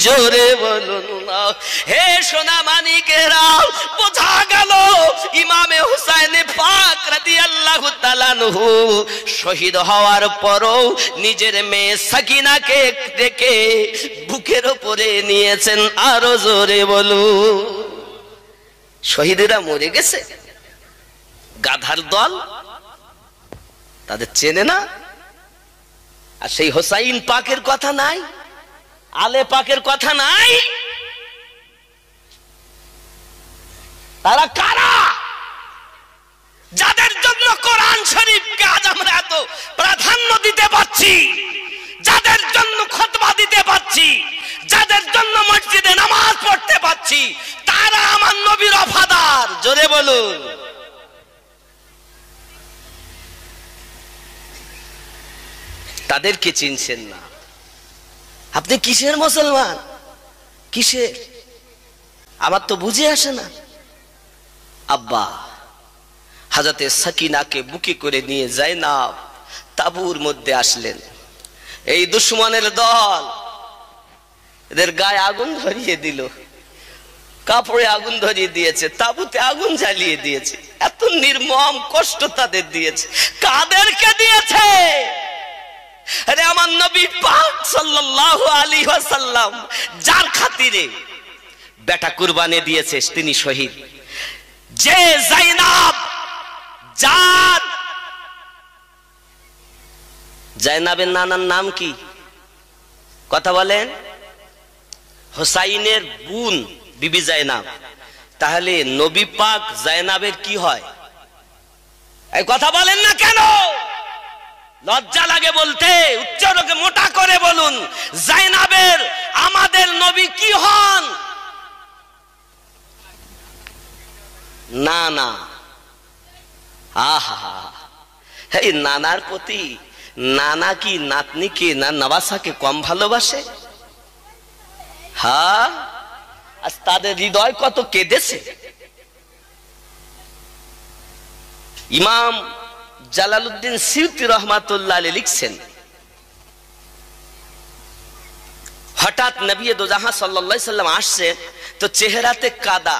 জোরে বলুন না। হে সোনা মানিকেরা, বোঝা গেল ইমামে হুসাইন পাক রাদিয়াল্লাহু তাআলা আনহু শহীদ হওয়ার পরও নিজের মেয়ে সাকিনাকে দেখে বুকের উপরে নিয়েছেন। আরো জোরে বলুন। শহীদেরা মরে গেছে, গাধার দল, তাদের চেনে না। আর সেই হোসাইন পাকের কথা নাই, আলে পাকের কথা নাই। তারা কারা? যাদের জন্য কোরআন শরীফকে আজ আমরা এত প্রাধান্য দিতে পারছি, যাদের জন্য খুতবা দিতে পারছি, যাদের জন্য মসজিদে নামাজ পড়তে পারছি, তারা আমার নবীর ওফাদার। জোরে বলুন। তাদেরকে চিনছেন না। আপনি কিসের মুসলমান, কিসের? আমার তো বুঝে আসে না। আব্বা হাজরতে সাকিনাকে বুকে করে নিয়ে জাইনাব তাবুর মধ্যে আসলেন। এই দুশমনের দল এদের গায়ে আগুন ধরিয়ে দিল, কাপড়ে আগুন ধরিয়ে দিয়েছে, তাবুতে আগুন জ্বালিয়ে দিয়েছে। এত নির্মম কষ্ট তাদের দিয়েছে। কাদেরকে দিয়েছে? আরে আমার নবী পাক সাল্লাল্লাহু আলাইহি ওয়াসাল্লাম যার খাতিরে বেটা কুরবানি দিয়েছে তিনি শহীদ। যে জাইনাব, যার জাইনাবের নানার নাম কি? কথা বলেন। হোসাইনের বোন বিবি জাইনাব। তাহলে নবী পাক জাইনাবের কি হয়? এই কথা বলেন না কেন? লজ্জা লাগে বলতে। উচ্চারণকে মোটা করে বলুন, জাইনাবের আমাদের নবী কি হন? না না, আহা, এই নানার প্রতি নানা কি নাতনিকে না নবাসাকে কম ভালোবাসে? হ্যাঁ, আজ তাদের হৃদয় কত কেঁদেছে। ইমাম জালালউদ্দিন সিউতি রহমাতুল্লাহ আলাইহি লিখছেন, হঠাৎ নবী দো জাহান সাল্লাল্লাহু আলাইহি সাল্লাম আসছে, তো চেহারাতে কাদা,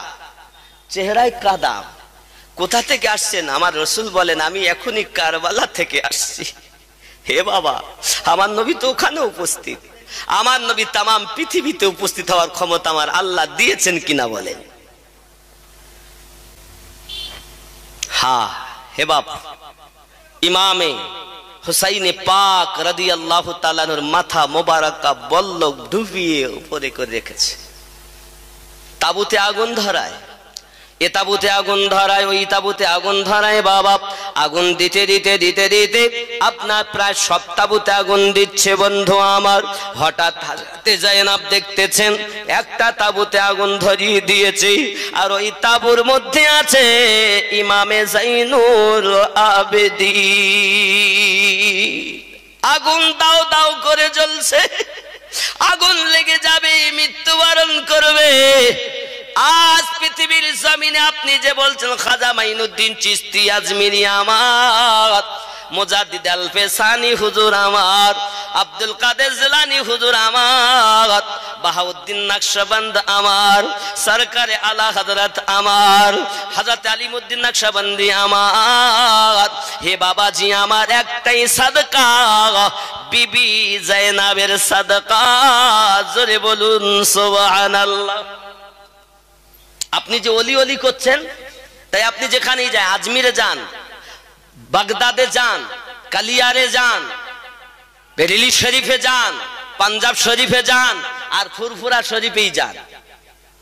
চেহারায় কাদা। কোথা থেকে আসছেন? আমার রাসূল বলেন, আমি এখনই কারবালা থেকে আসছি। হে বাবা, আমার নবী তো ওখানে উপস্থিত। আমার নবী তামাম পৃথিবীতে উপস্থিত হওয়ার ক্ষমতা আমার আল্লাহ দিয়েছেন কিনা বলেন? হ্যাঁ হে বাপ, ইমামে হুসাইনে পাক রাদিয়াল্লাহু তাআলা আনহুর মাথা মোবারকা বল্লক ডুবিয়ে উপরে করে রেখেছে। তাবুতে আগুন ধরায়, এ তাবুতে আগুন ধরায়, ওই তাবুতে আগুন ধরায়। বাবা, আগুন দিতে দিতে দিতে দিতে আপনার প্রায় সব তাবুতে আগুন দিচ্ছে বন্ধু আমার। হঠাৎ হযরতে যায়েনাব দেখতেছেন একটা তাবুতে আগুন ধরিয়ে দিয়েছে, আর ওই তাবুর মধ্যে আছে ইমামে যাইনুল আবেদীন। আগুন দাও দাও করে জ্বলছে, আগুন লেগে যাবে, মৃত্যুবরণ করবে। আজ পৃথিবীর জমিনে আপনি যে বলছেন খাজা মাইনুদ্দিন চিশতি আজমিরি আমার, মুজাদ্দিদ আল ফেসানি হুজুর আমার, আব্দুল কাদের জিলানী হুজুর আমার, বাহাউদ্দিন নকশবন্দ আমার, সরকারে আলা হযরত আমার, হযরত আলিমউদ্দিন নকশবন্দি আমার। হে বাবাজি, আমার একটাই সাদকা, বিবি যায়েনাবের সাদকা। জোরে বলুন সুবহানাল্লাহ। আপনি যে অলি অলি করছেন, তাই আপনি যেখানেই যান, আজমিরে যান, বাগদাদে যান, কালিয়ারে যান, বেরেলি শরীফে যান, পাঞ্জাব শরীফে যান, আর ফুরফুরা শরীফেই যান,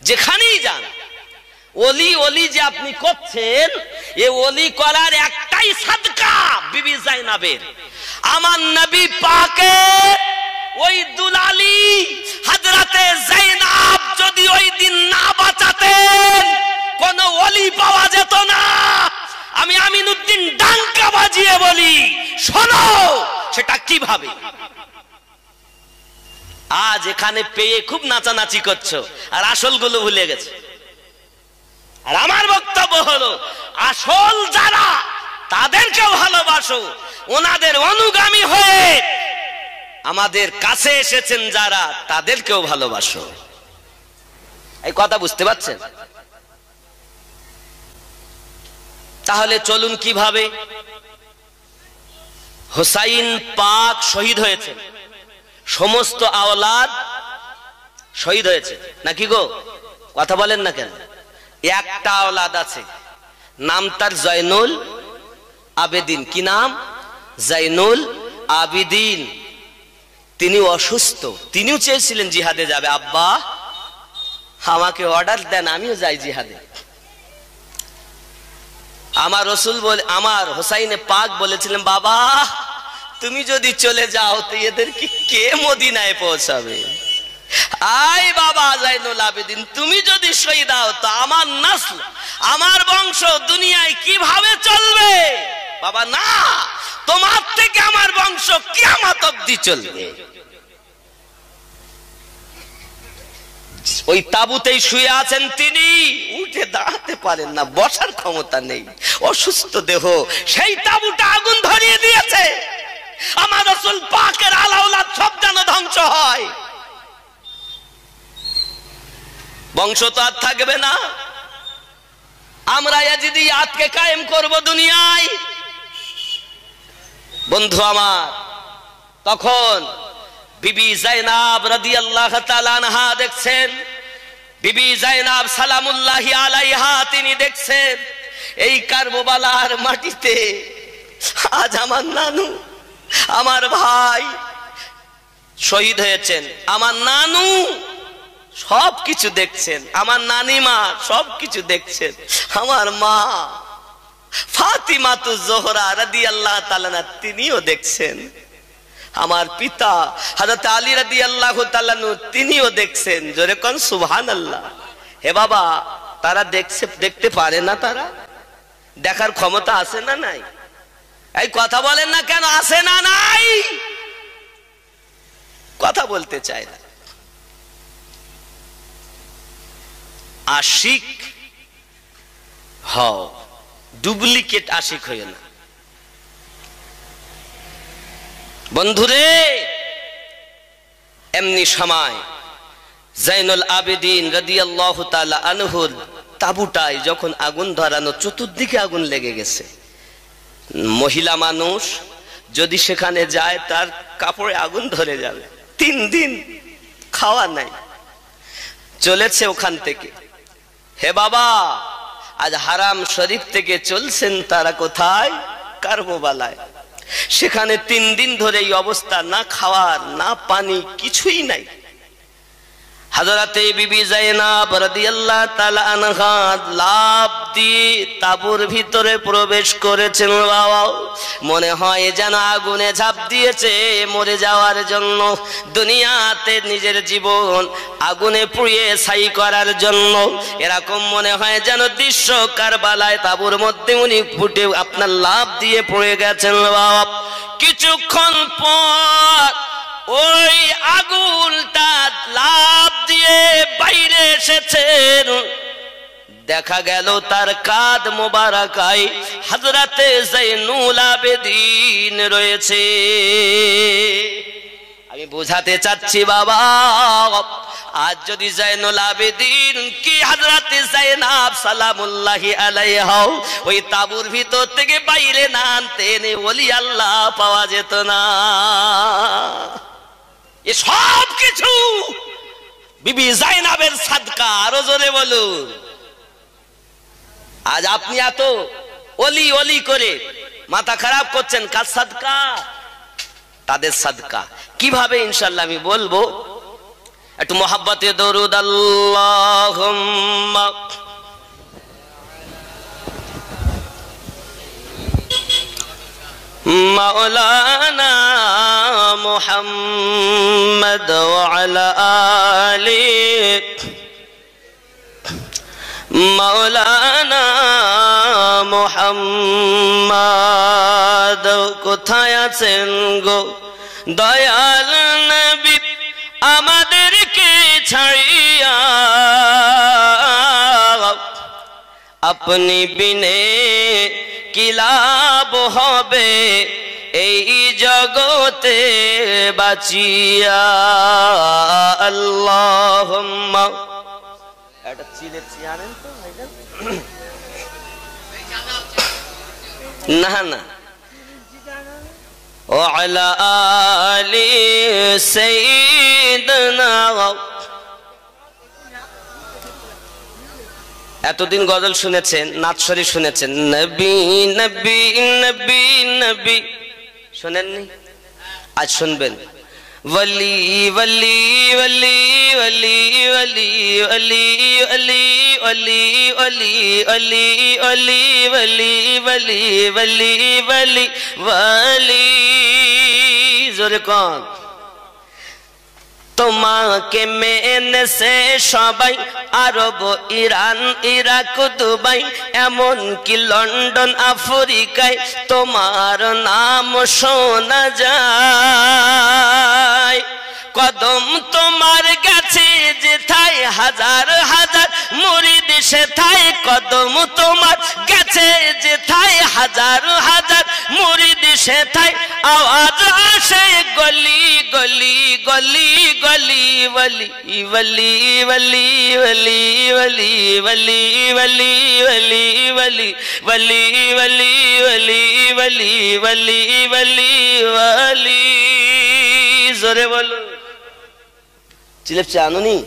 যেখানেই যান, অলি অলি যে আপনি করছেন, এ অলি করার একটাই সাদকা বিবি যায়েনাবের। আমার নবী পাকের ওই দুলালি হযরতে যায়েনাব যদি ওই দিন না বাঁচাতেন, কোন ওলি পাওয়া যেত না। আমি আমিনউদ্দিন ডাঙ্কা বাজিয়ে বলি, শোনো সেটা কিভাবে। আজ এখানে পেয়ে খুব নাচানাচি করছো, আর আসলগুলো ভুলে গেছে। আর আমার বক্তব্য হলো, আসল যারা তাদেরকেও ভালোবাসো, ওনাদের অনুগামী হয়ে আমাদের কাছে এসেছেন যারা, তাদেরকেও ভালোবাসো। এই কথা বুঝতে পারছেন? তাহলে চলুন কিভাবে। হুসাইন পাক শহীদ হয়েছে, সমস্ত আওলাদ শহীদ হয়েছে নাকি গো? কথা বলেন না কেন? একটা আওলাদ আছে, নাম তার জয়নুল আবেদিন। কি নাম? জয়নুল আবেদিন। তিনি অসুস্থ, তিনিও চেয়েছিলেন জিহাদে যাবে। আব্বা আমাকে অর্ডার দেন, আমিও যাই জিহাদে। আমার রাসূল বলে, আমার হুসাইনে পাক বলেছিলেন, বাবা তুমি যদি চলে যাও তো এদেরকে কে মদিনায় পৌঁছাবে? আই বাবা জয়নুল আবেদিন, তুমি যদি শহীদ হও তো আমার নসল, আমার বংশ দুনিয়ায় কিভাবে চলবে? বাবা না, তোমার থেকে আমার বংশ কিয়ামত অবধি চলবে। ওই তাবুতেই শুয়ে আছেন তিনি, উঠে দাঁড়াতে পারেন না, বসার ক্ষমতা নেই, অসুস্থ দেহ। সেই তাবুটা আগুন ধরিয়ে দিয়েছে। আমার রাসূল পাকের আলাউলাদ সব যেন ধ্বংস হয়, বংশ তো আর থাকবে না। আমরা ইয়াজিদি আজকে কায়েম করব দুনিয়ায়। বন্ধু আমার, তখন বিবি যায়েনাব রাদিয়াল্লাহু তাআলা আনহা দেখছেন, বিবি যায়েনাব সালামুল্লাহি আলাইহা তিনি দেখছেন এই কারবালার মাটিতে আজ আমার নানু, আমার ভাই শহীদ হয়েছেন। আমার নানু সবকিছু দেখছেন, আমার নানিমা সবকিছু দেখছেন, আমার মা ফাতিমাতুজ জোহরা রাদিয়াল্লাহু তাআলা তিনিও দেখছেন, আমার পিতা হযরত আলী রাদিয়াল্লাহু তাআলা তিনিও দেখছেন। জোরে কোন সুবহানাল্লাহ। হে বাবা, তারা দেখছে, দেখতে পারে না? তারা দেখার ক্ষমতা আছে না নাই? এই কথা বলেন না কেন? আছে না নাই? কথা বলতে চায় না। আশিক হও, ডুপ্লিকেট আশিক হইও না। বন্ধুরে, এমনি সময় জাইনুল আবেদিন রাদিয়াল্লাহু তাআলা আনহুর তাঁবুটায় যখন আগুন ধরানো, চতুর্দিকে আগুন লেগে গেছে, মহিলা মানুষ যদি সেখানে যায় তার কাপড়ে আগুন ধরে যাবে। 3 দিন খাওয়া নাই, চলেছে ওখান থেকে। হে বাবা, আজ হারাম শরীফ থেকে চলছেন তারা কোথায়? কারবালায়। সেখানে 3 দিন ধরে এই অবস্থা, না খাওয়ার না পানি, কিছুই নাই। হযরতে বিবি যায়েনাব রাদিয়াল্লাহু তাআলা আনহা লাফ দিয়ে তাঁবুর ভিতরে প্রবেশ করেছেন। বাবা, মনে হয় যেন আগুনে ঝাঁপ দিয়েছে মরে যাওয়ার জন্য, দুনিয়াতে নিজের জীবন আগুনে পুড়িয়ে ছাই করার জন্য। এরকম মনে হয় যেন দৃশ্য কারবালায় তাঁবুর মধ্যে উনি ফুটে আপনার লাফ দিয়ে পড়ে গেছেন। বাবা, কিছুক্ষণ পর ওই আগুনটা লাফ দিয়ে বাইরে এসেছেন। দেখা গেল তার কাঁধ মোবারকায় হযরতে জাইনুল আবেদিন রয়েছে। আমি বোঝাতে চাচ্ছি বাবা, আজ যদি জাইনুল আবেদিন কি হযরতে যায়েনাব সালামুল্লাহি আলাইহা ওই তাঁবুর ভিতর থেকে বাইরে না আনতেন, ওলি আল্লাহ পাওয়া যেত না। এ সব কিছু বিবি যায়েনাবের সাদকা। আরো জোরে বলুন। আজ আপনি এত ওলি ওলি করে মাথা খারাপ করছেন, কার সাদকা? তাদের সাদকা। কিভাবে ইনশাআল্লাহ আমি বলবো। একটু মোহাব্বতে দরুদ আল্লাহুম্মা মাওলানা মুহাম্মদ ওয়া আলা আলি মাওলানা মুহাম্মদ। কোথায় আছেন গো দয়াল নবী আমাদেরকে ছাড়িয়া, আপনি বিনে কি লাভ হবে এই জগতে বাঁচিয়া। আল্লাহুম্মা এটা চিলে চিয়ারেন তো না না ও আলা আলি সাইয়্যিদিনা। এতদিন গজল শুনেছেন, নাচ শরীফ শুনেছেন, নবী নবী নবী নবী শুনেননি? আজ শুনবেন वली वली वली वली वली वली वली वली वली वली वली वली वली वली वली वली। जोरे कौन? তোমাকে মেনে সে সবাই আরব ইরান ইরাক দুবাই এমন কি লন্ডন আফ্রিকায় তোমার নাম শোনা যায়। কদম তোমার গেছে যেথায় হাজার হাজার মুরিদ সেথায়, কদম তোমার গেছে যেথায় হাজার হাজার মুরিদ সেথায়, আওয়াজ আসে গলি গলি গলি গলি বলি বলি বলি বলি বলি বলি বলি বলি বলি বলি বলি বলি বলি বলি বলি বলি। জোরে বলো। চিলেপ চা আনুনি?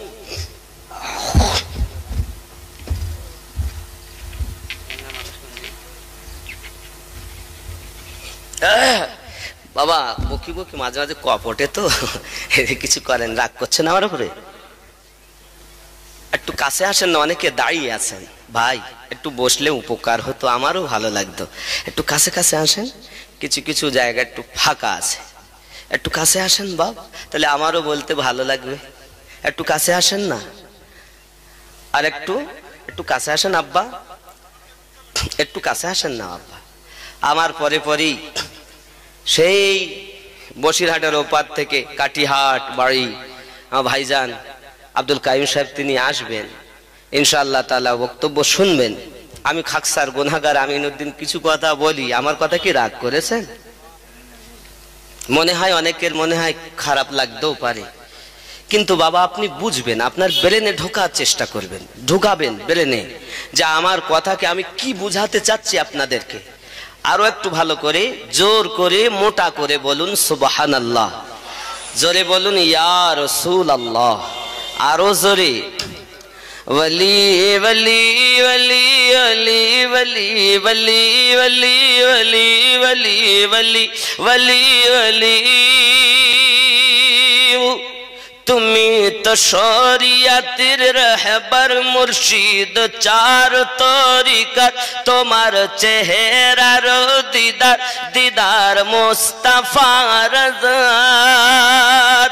বাবা বকি বকি মাঝে মাঝে কপটে তো, কিছু করেন, রাগ করছেন আমার উপরে? একটু কাছে আসেন না, অনেকে দাঁড়িয়ে আছেন। ভাই একটু বসলে উপকার হতো, আমারও ভালো লাগতো। একটু কাছে কাছে আসেন, কিছু কিছু জায়গা একটু ফাঁকা আছে, একটু কাছে আসেন বাবা, তাহলে আমারও বলতে ভালো লাগবে। একটু কাছে আসেন না, আর একটু একটু কাছে আসেন আব্বা, একটু কাছে আসেন না আব্বা। আমার পরে পরেই সেই বসিরহাটের ওপার থেকে কাটিহাট বাড়ি আমার ভাইজান আব্দুল কাইম সাহেব, তিনি আসবেন ইনশাআল্লাহ তাআলা, বক্তব্য শুনবেন। আমি খাকসার গুনাহগার আমিনউদ্দিন কিছু কথা বলি, আমার কথা কি রাগ করেছেন? মনে হয় অনেকের মনে হয় খারাপ লাগতেও পারে, কিন্তু বাবা আপনি বুঝবেন, আপনার ব্রেনে ঢোকার চেষ্টা করবেন, ঢোকাবেন ব্রেনে যে আমার কথাকে আমি কি বুঝাতে চাচ্ছি আপনাদেরকে। আরো একটু ভালো করে, জোর করে, মোটা করে বলুন সুবহানাল্লাহ, জোরে বলুন ইয়া রাসূলুল্লাহ, আরো জোরে। वली वली वली वली वली वली वली वली वली वली वली वली তুমি তো শরিয়াতের রাহবার মুর্শিদ, চার তরিকার তোমার চেহারার দিদার, দিদার মুস্তাফার জার।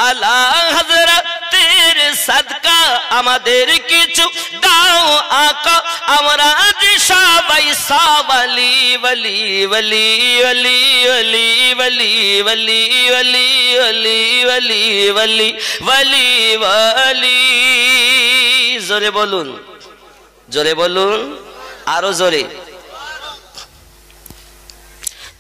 আলা হযরতের সাদকা আমাদের কিছু দাও আকা, আমরা যে সবাই সাওয়ালি ওয়ালি ওয়ালি ওয়ালি ওয়ালি ওয়ালি ওয়ালি ওয়ালি ওয়ালি ওয়ালি ওয়ালি ওয়ালি ওয়ালি। জোরে বলুন, জোরে বলুন, আরো জোরে।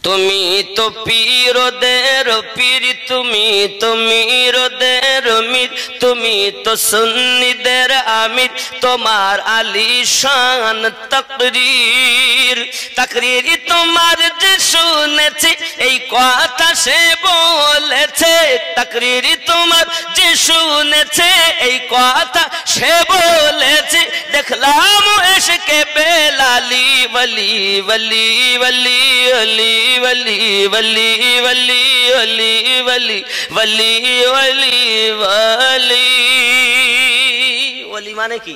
তুমি তো পীরদের পীর, তুমি তো মিরদের মির, তুমি তো সুন্নিদের আমির, তোমার আলিশান তাকরীর। তাকরীর তোমার যে শুনেছে এই কথা সে বলেছে, তাকরীর তোমার যে শুনেছে এই কথা সে বলেছে। দেখলাম এশকে বেলালি ওয়ালি ওয়ালি ওয়ালি ওয়ালি वली वली वली वली वली वली वली वली। ওলি মানে কি?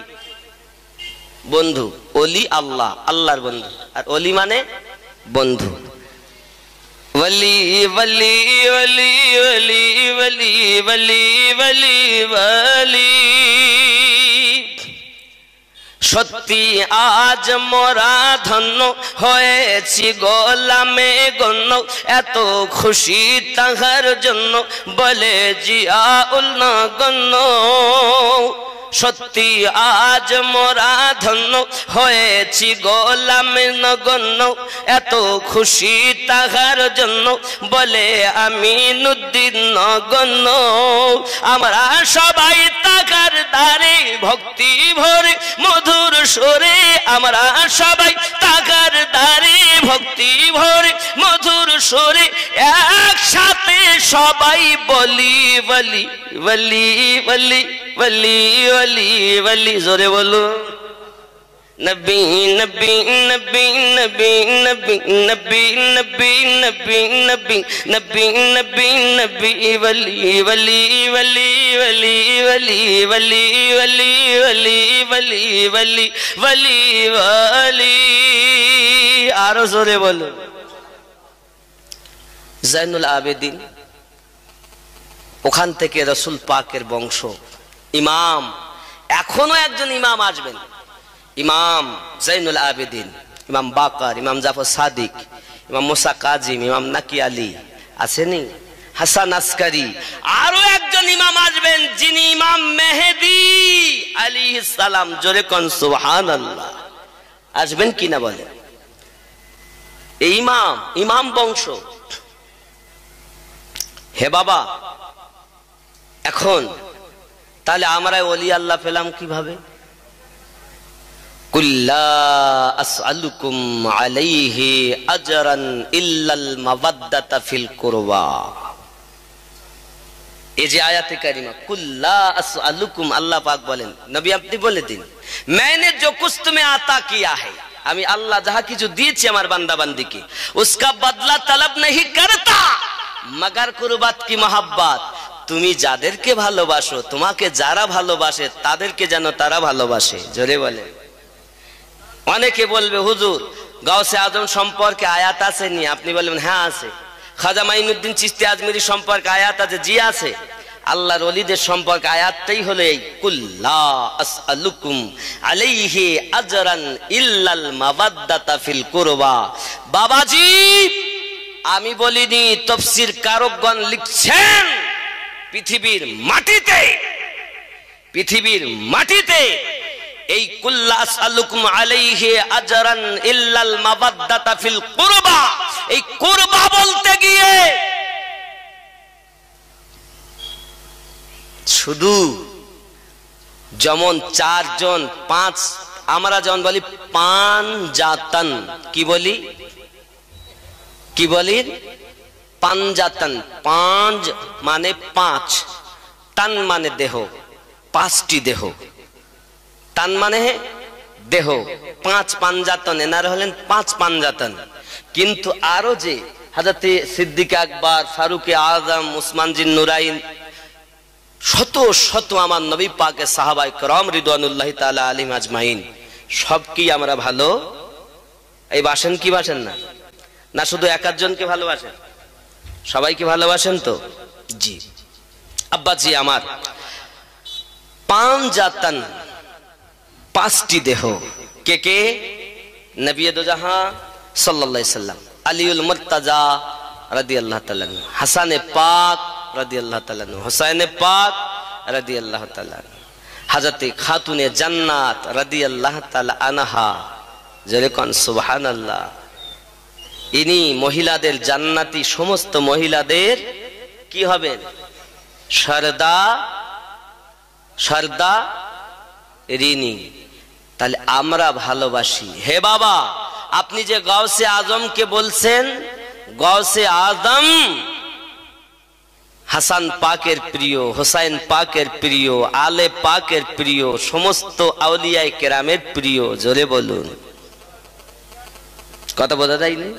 বন্ধু। ওলি আল্লাহ, আল্লাহর বন্ধু। আর ওলি মানে বন্ধু। वली वली वली वली वली वली वली वली। সত্যি আজ মোরা ধন্য হয়েছি গোলামে গণ্য, এত খুশি তাহার জন্য বলে জিয়াউল নগণ্য। সত্যি আজ মোরা ধন্য হয়েছি গোলামে নগণ্য, এত খুশি তাহার জন্য বলে আমিনুদ্দিন নগণ্য। আমরা সবাই তাহার দ্বারে ভক্তি ভরে মধুর সুরে, আমরা সবাই তাহার দ্বারে ভক্তি ভরে মধুর সুরে, একসাথে সবাই বলি বলি বলি বলি वली वली वली। जोरे बोलो नबी नबी नबी नबी नबी नबी नबी नबी नबी नबी नबी नबी वली वली वली वली वली वली वली वली वली वली वली वली। आरो जोरे बोलो জাইনুল আবেদিন, ওখান থেকে রাসূল পাকের বংশ ইমাম। এখনো একজন ইমাম আসবেন, ইমাম জাইনুল আবেদিন, ইমাম বাকার, ইমাম জাফর সাদিক, ইমাম মুসা কাজিম, ইমাম নাকি আলী আসেনি, হাসান আসকারি। আরো একজন ইমাম আসবেন যিনি ইমাম মেহেদী আলাইহিস সালাম। জোরে কোন সুবহানাল্লাহ। আসবেন কিনা বলে? এই ইমাম, ইমাম বংশ। হে বাবা, এখন তাহলে আমরা ওলি আল্লাহ পেলাম কিভাবে? কুল্লা আসআলুকুম আলাইহি আজরান ইল্লাল মাওয়াদ্দাতা ফিল কুরবা। এই যে আয়াতে কারিমা কুল্লা আসআলুকুম, আল্লাহ পাক বলেন নবী আপনি বলে দিন, मैंने जो कुछ तुम्हें आता किया है, আমি আল্লাহ যাহা কিছু দিয়েছি আমার বান্দা বান্দিকে, उसका बदला तलब नहीं करता मगर कुर्बत की मोहब्बत। তুমি যাদেরকে ভালোবাসো, তোমাকে যারা ভালোবাসে তাদেরকে যেন তারা ভালোবাসে। জোরে বলে। অনেকে বলবে হুজুর গাউসে আজম সম্পর্কে আয়াত আছে নি? আপনি বলবেন হ্যাঁ আছে। খাজা মাইনুদ্দিন চিশতি আজমিরি সম্পর্কে আয়াত আছে? জি আছে। আল্লাহর ওলিদের সম্পর্কে আয়াতটাই হলো এই কুল্লা আসআলুকুম আলাইহি আজরান ইল্লাল মাওয়াদ্দাতা ফিল কুরবা। বাবাজি আমি বলিনি, তাফসীর কারকগণ লিখছেন পৃথিবীর মাটিতে, পৃথিবীর মাটিতে এই কুল্লা আসআলুকুম আলাইহি আজরান ইল্লাল মাওয়াদ্দাতা ফিল কুরবা, এই কুরবা বলতে গিয়ে শুধু যেমন চারজন পাঁচ, আমরা যেমন বলি পাঞ্জাতন, কি বলি কি বলি পাঞ্জাতন। পাঁচ মানে পাঁচ, তান মানে দেহ, পাঁচটি দেহ, তান মানে দেহ, পাঁচ পাঞ্জাতন, এনারা হলেন পাঁচ পাঞ্জাতন। কিন্তু আরো যে হযরতে সিদ্দিক আকবর, ফারুক আযম, উসমান জিন নুরাইন, শত শত আমার নবী পাকের সাহাবায়ে কেরাম রিদওয়ানুল্লাহি তাআলা আলাইহিম আজমাইন, সবকি আমরা ভালো এই বাসেন কি বাসেন না? না শুধু এক আধজনকে ভালোবাসেন? সবাইকে ভালোবাসেন তো? জি আব্বাজি আমার, পাঞ্জাতন পাঁচটি দেহ। কে কে? নবী দো জাহাঁ সাল্লাল্লাহু আলাইহি সাল্লাম, আলীউল মুর্তাজা রাদিয়াল্লাহু তাআলা আনহু, হাসানে পাক রাদিয়াল্লাহু তাআলা আনহু, হুসাইনে পাক রাদিয়াল্লাহু তাআলা আনহু, হযরতে খাতুনে জান্নাত রাদিয়াল্লাহু তাআলা আনহা, জোরে কোন সুবহানাল্লাহ। ইনি মহিলাদের জান্নাতি, সমস্ত মহিলাদের কি হবেন? সরদা ঋণী। তাহলে আমরা ভালোবাসি। হে বাবা, আপনি যে গাউসে আজমকে বলছেন, গাউসে আজম হাসান পাকের প্রিয়, হোসাইন পাকের প্রিয়, আলে পাকের প্রিয়, সমস্ত আউলিয়ায়ে কেরামের প্রিয়। জোরে বলুন, কথা বোঝা যায় না?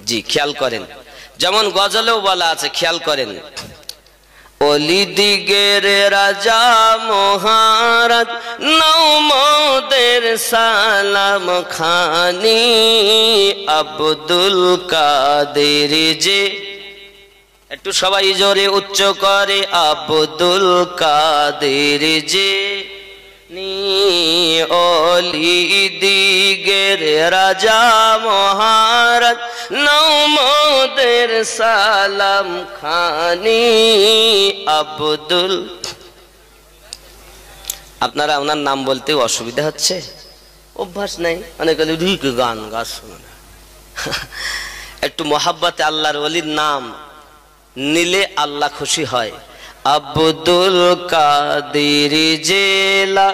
জি খেয়াল করেন, যেমন গজলেও বলা আছে, খেয়াল করেন। অলি দিগের রাজা মহারাজ নাও মোদের সালাম খানি, আব্দুল কাদের যে, একটু সবাই জোরে উচ্চ করে, আব্দুল কাদের যে নি, অলি দিগের রাজা মহারাজ নাও মোদের সালাম খানি, আব্দুল। আপনারা ওনার নাম বলতে অসুবিধা হচ্ছে? অভ্যাস নাই, অনেক গান গাছ শোনে না। একটু মোহাব্বতে আল্লাহর ওলির নাম নিলে আল্লাহ খুশি হয়। আব্দুল কাদের জেলা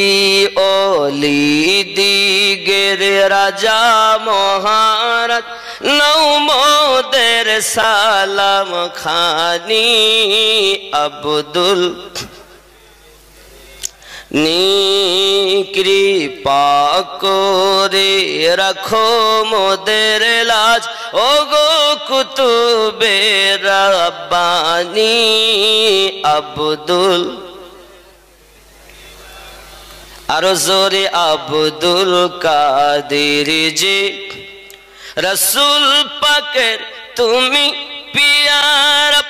ই অলি দিগের রাজা মহারাজ নাও মোদের সালাম খানি, আব্দুল নি কৃপা করে রাখো মোদের লাজ, ও গো কুতুবে রাব্বানি, আব্দুল। আরো জোরে, আব্দুল কাদের যে রসুল পাকের তুমি পিয়ারা,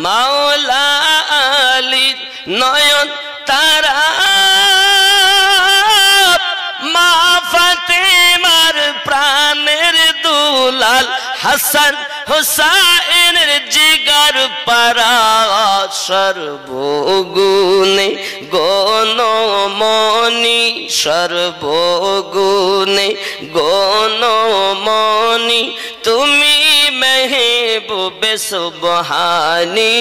মাওলা আলীর নয়ন তারা, মা ফাতেমার প্রাণের দুলাল, হাসান হুসাইনের জিগার পারা, সর্বগুণে গণমনি, সর্বগুণে গণমনি, তুমি মেহবুবে সুবহানি,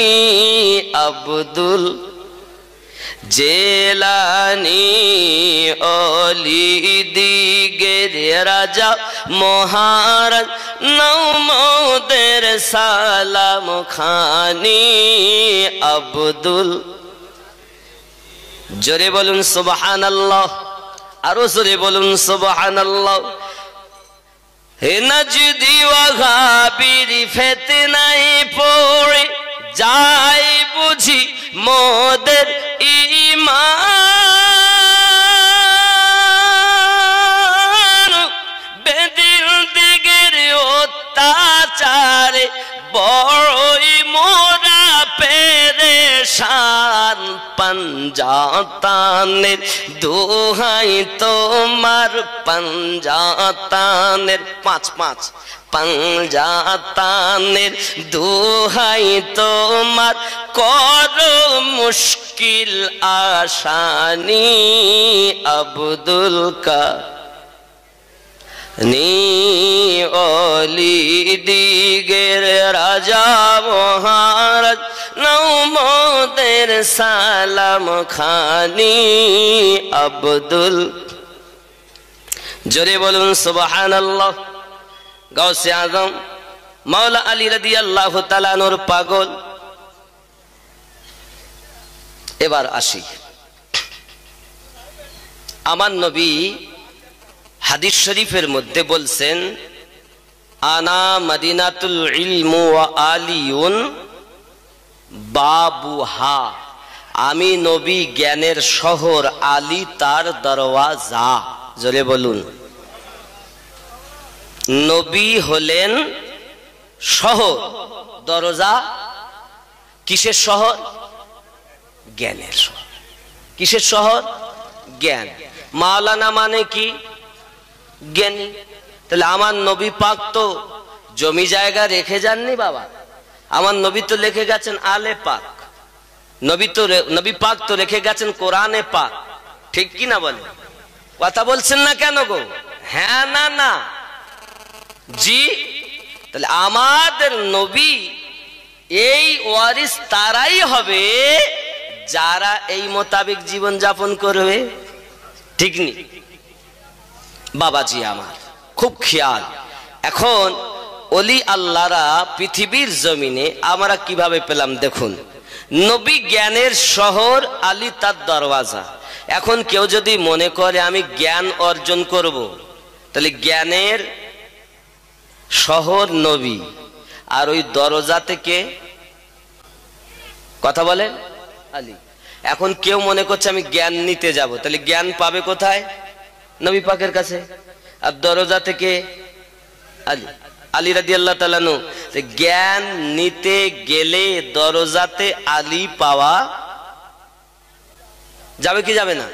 আব্দুল জেলানি অলি দিগের রাজা মহারাজ নাও মোদের সালাম খানি, আব্দুল। জোরে বলুন সুবহানাল্লাহ, আরো জোরে বলুন সুবহানাল্লাহ। হে নজদি ওয়াহাবির ফিতনায় পড়ে যাই বুঝি মোদের ঈমান, বেদিল দিগের অত্যাচারে বড়ই মোরা পেরেশান, পাঞ্জাতানের দোহাই তোমার, পাঞ্জাতানের পাঁচ পাঁচ, পাঞ্জাতানের দোহাই তোমার, করো মুশকিল আসানি, আব্দুল কানি অলি দিগের রাজা মহারাজ নৌমদের সালাম খানি আব্দুল, জোরে বলুন সুবহানাল্লাহ। গাউসে আজম মাওলা আলী রাদিয়াল্লাহু তাআলা নূর পাগল। এবার আসি, আমার নবী হাদিস শরীফের মধ্যে বলছেন, আনা মদিনাতুল ইলম ওয়া আলিউন বাবুহা, আমি নবী জ্ঞানের শহর, আলী তার দরওয়াজা। জোরে বলুন। নবী হলেন শহর, দরজা কিসের শহর? জ্ঞানের শহর। কিসের শহর? জ্ঞান। মাওলানা মানে কি? জ্ঞানী। তাহলে আমার নবী পাক তো জমি জায়গা রেখে যাননি বাবা, আমার নবী তো লিখে গেছেন আলে পাক, নবী পাক তো রেখে গেছেন কোরআনে পাক। ঠিক কি না বলে? কথা বলছেন না কেন গো? হ্যাঁ না না জি। তাহলে আমাদের নবী এই ওয়ারিস তারাই হবে যারা এই মোতাবেক জীবন যাপন করবে। ঠিক নি বাবাজি আমার? খুব খেয়াল। এখন ওলি আল্লাহরা পৃথিবীর জমিনে আমরা কিভাবে পেলাম দেখুন। নবী জ্ঞানের শহর, আলী তার দরওয়াজা। এখন কেউ যদি মনে করে আমি জ্ঞান অর্জন করব, তাহলে জ্ঞানের শহর নবী, আর ওই দরজা থেকে কথা বলেন আলী। এখন কেউ মনে করছে আমি জ্ঞান নিতে যাব, তাহলে জ্ঞান পাবে কোথায়? নবী পাকের কাছে। আর দরজা থেকে আলী, আলী রাদিয়াল্লাহু তাআলা আনহু। জ্ঞান নিতে গেলে দরজাতে আলী পাওয়া যাবে কি যাবে না?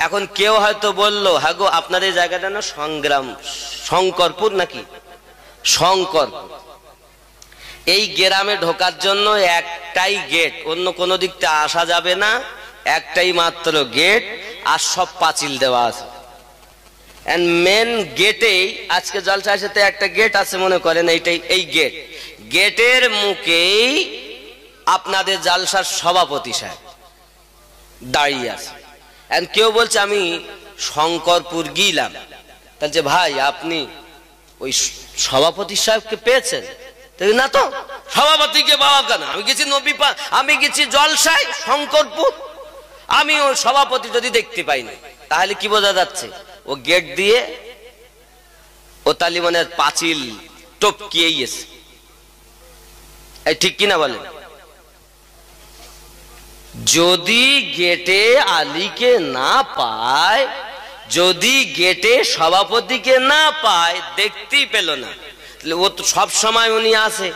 এখন কেউ হয়তো বললো, হ্যাঁ গো আপনাদের জায়গাটা না সংগ্রাম, শঙ্করপুর নাকি শঙ্করপুর, এই গ্রামে ঢোকার জন্য একটাই গেট, অন্য কোনো দিক থেকে আসা যাবে না, একটাই মাত্র গেট, আর সব পাঁচিল দেওয়া আছে। মেন গেটেই আজকে জলসার সাথে একটা গেট আছে মনে করেন, এইটাই এই গেট, গেটের মুখেই আপনাদের জালসার সভাপতি সাহেব দাঁড়িয়ে আছে। কেউ বলছে আমি শঙ্করপুর গিলাম, তাহলে ভাই আপনি ওই সভাপতি সাহেবকে পেয়েছেন? না তো, সভাপতিকে পাওয়া কেন? আমি গেছি নবী পাক, আমি গেছি জলসায় শঙ্করপুর, আমি ওই সভাপতি যদি দেখতে পাইনি, তাহলে কি বোঝা যাচ্ছে? ও গেট দিয়ে ও তালিবানের পাঁচিল টপকিয়েই এসে। এই ঠিক কিনা বলেন? যদি গেটে আলীকে না পায়, যদি গেটে সভাপতিকে না পায়, দেখতেই পেল না, ও তো সব সময় উনি আসে।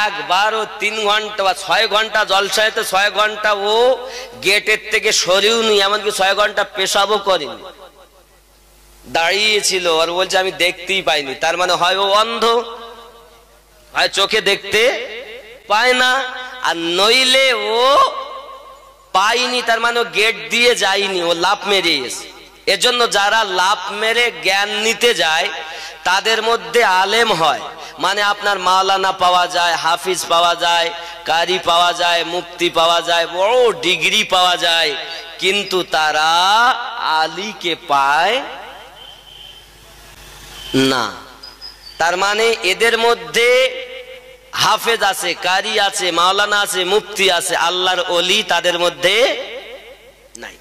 একবারও 3 ঘন্টা বা 6 ঘন্টা জলসায়, তো 6 ঘন্টা ও গেটের থেকে সরিওনি, এমনকি 6 ঘন্টা পেশাবও করেনি, দাঁড়িয়েছিল। আর বলছে আমি দেখতেই পাইনি। তার মানে হয় ও অন্ধ, হয় চোখে দেখতে পায় না, আর নইলে ও পাইনি, তার মানে ও গেট দিয়ে যায়নি, ও লাফ মেরে এসে। এজন্য যারা লাফ মেরে জ্ঞান নিতে যায় তাদের মধ্যে আলেম হয়, মানে আপনার মাওলানা পাওয়া যায়, হাফিজ পাওয়া যায়, কারি পাওয়া যায়, মুফতি পাওয়া যায়, বড় ডিগ্রি পাওয়া যায়, কিন্তু তারা আলীকে পায় না। তার মানে এদের মধ্যে হাফেজ আছে, কারি আছে, মাওলানা আছে, মুফতি আছে, আল্লাহর ওলি তাদের মধ্যে নাই।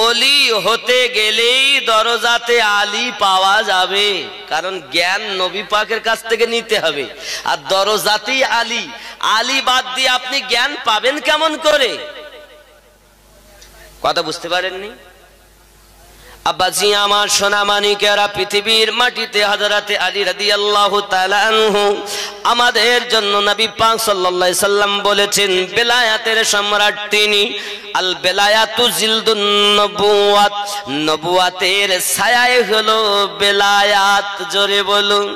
ওলি হতে গেলেই দরজাতে আলী পাওয়া যাবে, কারণ জ্ঞান নবী পাকের কাছ থেকে নিতে হবে, আর দরজাতেই আলী। আলী বাদ দিয়ে আপনি জ্ঞান পাবেন কেমন করে? কথা বুঝতে পারেননি? আব্বাজি আমার সোনা মানিকেরা, পৃথিবীর মাটিতে হযরতে আলী রাদিয়াল্লাহু তাআলা আনহু আমাদের জন্য নবী পাক সাল্লাল্লাহু আলাইহি সাল্লাম বলেছেন, বেলায়াতের সম্রাট তিনি। আল বেলায়াতু জিলদুন নবুয়াত, নবুয়াতের ছায়াই হলো বেলায়াত। জোরে বলুন।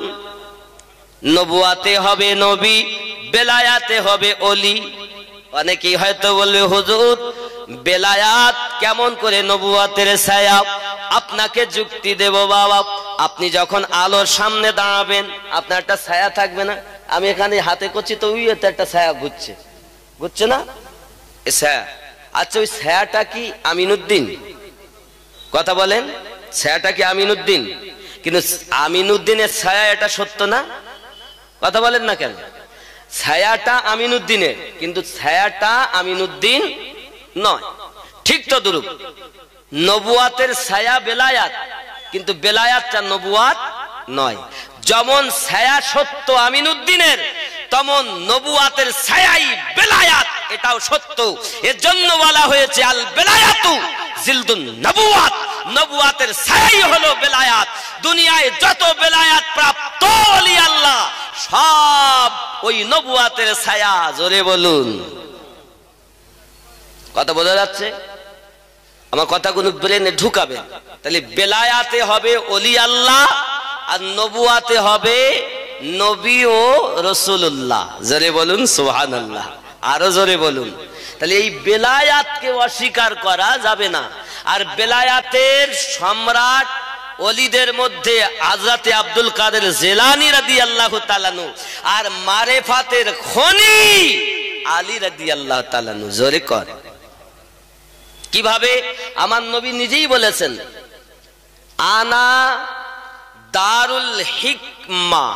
নবুয়াতে হবে নবী, বেলায়াতে হবে ওলি। অনেকেই হয়তো বলবে হুজুর বেলায়াত কেমন করে নবুয়াতের ছায়া? আপনাকে যুক্তি দেব বাবা। আপনি যখন আলোর সামনে দাঁড়াবেন, আপনার একটা ছায়া থাকবে না? আমি এখানে হাতে করছি তো ওই একটা ছায়া ঘুরছে, বুঝছে না? ছায়া। আচ্ছা ওই ছায়াটা কি আমিনুদ্দিন? কথা বলেন, ছায়াটা কি আমিনুদ্দিন? কিন্তু আমিনুদ্দিনের ছায়া এটা সত্য না? কথা বলেন না কেন? ছায়াটা আমিনুদ্দিনের, কিন্তু ছায়াটা আমিনুদ্দিন নয়। ঠিক তো দুরূপ নবুয়াতের ছায়া বেলায়াত, কিন্তু বেলায়াতটা নবুয়াত নয়। যেমন ছায়া সত্য আমিনুদ্দিনের, তেমন নবুয়াতের ছায়াই বেলায়াত, এটাও সত্য। এর জন্য বলা হয়েছে আল বেলায়াতু জিলদুন নবুয়াত, নবুয়াতের ছায়াই হলো বেলায়াত। দুনিয়ায় যত বেলায়াত প্রাপ্ত ওলি আল্লাহ সব ওই নবুয়াতের ছায়া। জোরে বলুন। কথা বোঝা যাচ্ছে? আমার কথাগুলো ব্রেনে ঢুকাবেন। তাহলে বেলায়াতে হবে ওলি আল্লাহ, আর নবুয়াতে হবে নবী ও রাসূলুল্লাহ। জোরে বলুন সুবহানাল্লাহ, আরো জোরে বলুন। তাহলে এই বেলায়াতকে অস্বীকার করা যাবে না। আর বেলায়াতের সম্রাট ওলিদের মধ্যে হযরত আব্দুল কাদের জিলানী রাদিয়াল্লাহু তাআলা আনহু, আর মারেফাতের খনি আলী রাদিয়াল্লাহু তাআলা আনহু। জোরে কর। কিভাবে? আমার নবী নিজেই বলেছেন, আনা দারুল হিকমা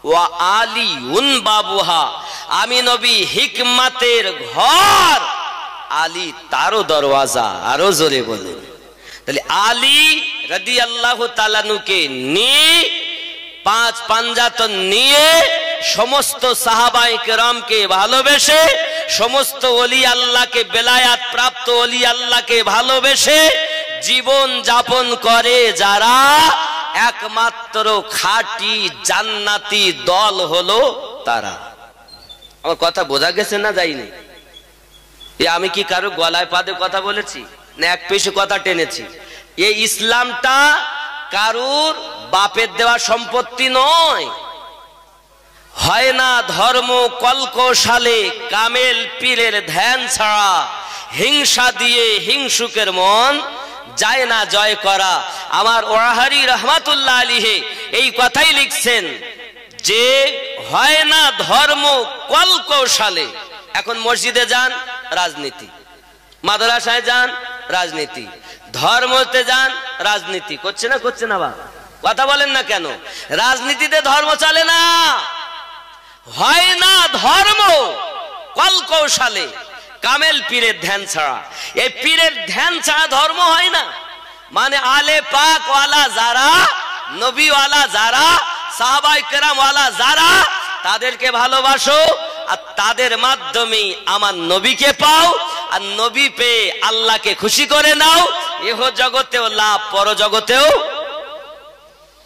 ওয়া আলীউন বাবুহা, আমি নবী হিকমতের ঘর, আলী তারও দরওয়াজা। আরো জোরে বলুন। তাহলে আলী রাদিয়াল্লাহু তাআলা আনহুকে নিয়ে, পাঁচ পাঞ্জাতন নিয়ে, সমস্ত সাহাবায়ে কেরামকে ভালোবেসে, সমস্ত ওলি আল্লাহকে, বেলায়াত প্রাপ্ত ওলি আল্লাহকে ভালোবেসে জীবন যাপন করে যারা, একমাত্র খাঁটি জান্নাতি দল হলো তারা। আমার কথা বোঝা গেছে না যায়নি? আমি কি কারো গলায় পাদে কথা বলেছি না এক পেশে কথা টেনেছি? এই ইসলামটা কারুর বাপের দেওয়া সম্পত্তি নয়। হয় না ধর্ম কলকৌশলে কামেল পীরের ধ্যান ছাড়া হিংসা দিয়ে হিংসুকের মন যায় না জয় করা। আমার ওয়াহারি রহমাতুল্লাহ আলাইহি এই কথাই লিখছেন যে হয় না ধর্ম কলকৌশলে। এখন মসজিদে যান রাজনীতি, মাদ্রাসায় যান রাজনীতি, ধর্মতে যান রাজনীতি। করছে না? করছে না? বাবা কথা বলেন না কেন? রাজনীতিতে ধর্ম চলে না। হয় না ধর্ম কলকৌশলে কামেল পীরের ধ্যান ছাড়া। এই পীরের ধ্যান ছাড়া ধর্ম হয় না। মানে আলে পাক ওয়ালা যারা, নবী ওয়ালা যারা, সাহাবায়ে কেরাম ওয়ালা যারা, তাদেরকে ভালোবাসো, আর তাদের মাধ্যমেই আমার নবীকে পাও, আর নবী পেয়ে আল্লাহকে খুশি করে নাও। ইহ জগতেও লাভ, পর জগতেও।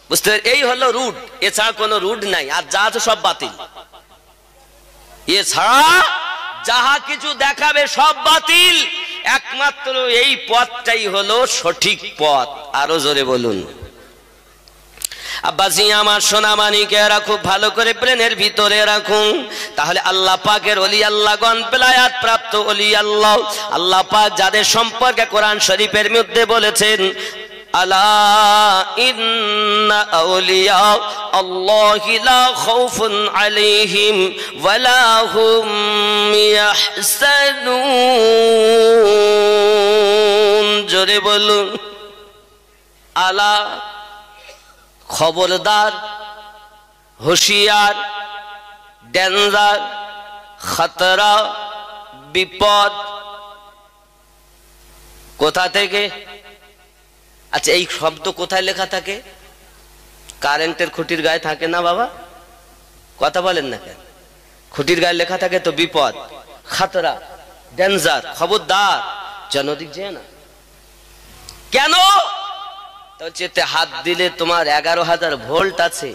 বুঝতে? এই হলো রুট, এছাড়া কোনো রুট নাই। আর যা আছে সব বাতিল। এছাড়া যাহা কিছু দেখাবে সব বাতিল। একমাত্র এই পথটাই হলো সঠিক পথ। আরো জোরে বলুন। আব্বাসি আমার সোনা মানিকেরা খুব ভালো করে ব্রেনের ভিতরে রাখুন। তাহলে আল্লাহ পাকের ওলি আল্লাহগণ, বেলায়াত প্রাপ্ত ওলি আল্লাহ, আল্লাহ পাক যাদের সম্পর্কে কোরআন শরীফের মধ্যে বলেছেন, আলা ইন্না আউলিয়া আল্লাহি লা খাউফুন আলাইহিম ওয়া লা হুম ইয়াহসানুন। জোরে বলুন। আলা খবরদার, হুঁশিয়ার, ডেঞ্জার, খতরা, বিপদ। কোথা থেকে? আচ্ছা এই শব্দ কোথায় লেখা থাকে? কারেন্টের খুঁটির গায়ে থাকে না বাবা? কথা বলেন না কেন? খুঁটির গায়ে লেখা থাকে তো বিপদ, খতরা, ডেঞ্জার, খবরদার, যেন দিক যায় না। কেন? চেতে হাত দিলে তোমার 11,000 ভোল্ট আছে,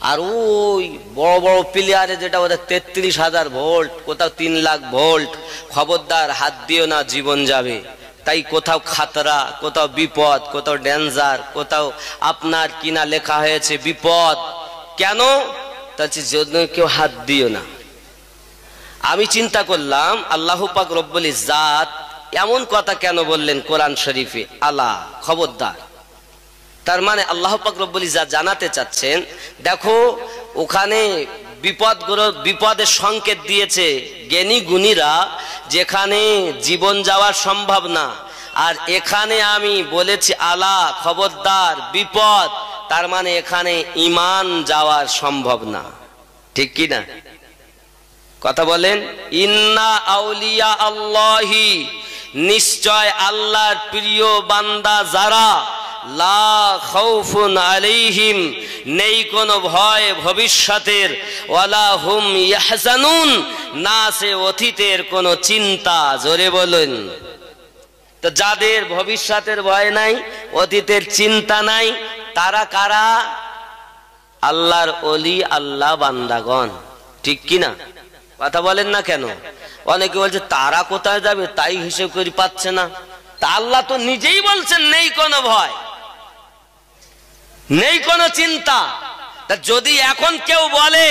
আর ওই বড় বড় প্লেয়ারে যেটা ওদের 33,000 ভোল্ট, কোথাও 3 লাখ ভোল্ট। খবরদার হাত দিও না, জীবন যাবে। তাই কোথাও খাতরা, কোথাও বিপদ, কোথাও ডেঞ্জার, কোথাও আপনার কিনা লেখা হয়েছে বিপদ। কেন? তার জন্য কেউ হাত দিও না। আমি চিন্তা করলাম আল্লাহ পাক রব্বুল ইজ্জাত এমন কথা কেন বললেন কোরআন শরীফে, আলা খবরদার। তার মানে আল্লাহ পাক রব্বুল ইজ্জাত জানাতে চাচ্ছেন, দেখো ওখানে বিপদের সংকেত দিয়েছে জ্ঞানী গুণীরা, যেখানে জীবন যাওয়া সম্ভব না, আর এখানে আমি বলেছি আলা খবরদার বিপদ, তার মানে এখানে ঈমান যাওয়ার সম্ভব না। ঠিক কি না? কথা বলেন। ইন্না আউলিয়া আল্লাহি, নিশ্চয় আল্লাহর প্রিয় বান্দা যারা, লা খাউফুন আলাইহিম, নেই কোনো ভয় ভবিষ্যতের, ওয়ালা হুম ইয়াহজানুন, না সে অতীতের কোনো চিন্তা। জোরে বলেন। তো যাদের ভবিষ্যতের ভয় নাই, অতীতের চিন্তা নাই, তারা কারা? আল্লাহর ওলি, আল্লাহ বান্দাগণ। ঠিক কি না? কথা বলেন না কেন? অনেকে বলছে তারা কোথায় যাবে তাই হিসেব করে পাচ্ছে না। তা আল্লাহ তো নিজেই বলছেন নেই কোনো ভয়, নেই কোনো চিন্তা। তা যদি এখন কেউ বলে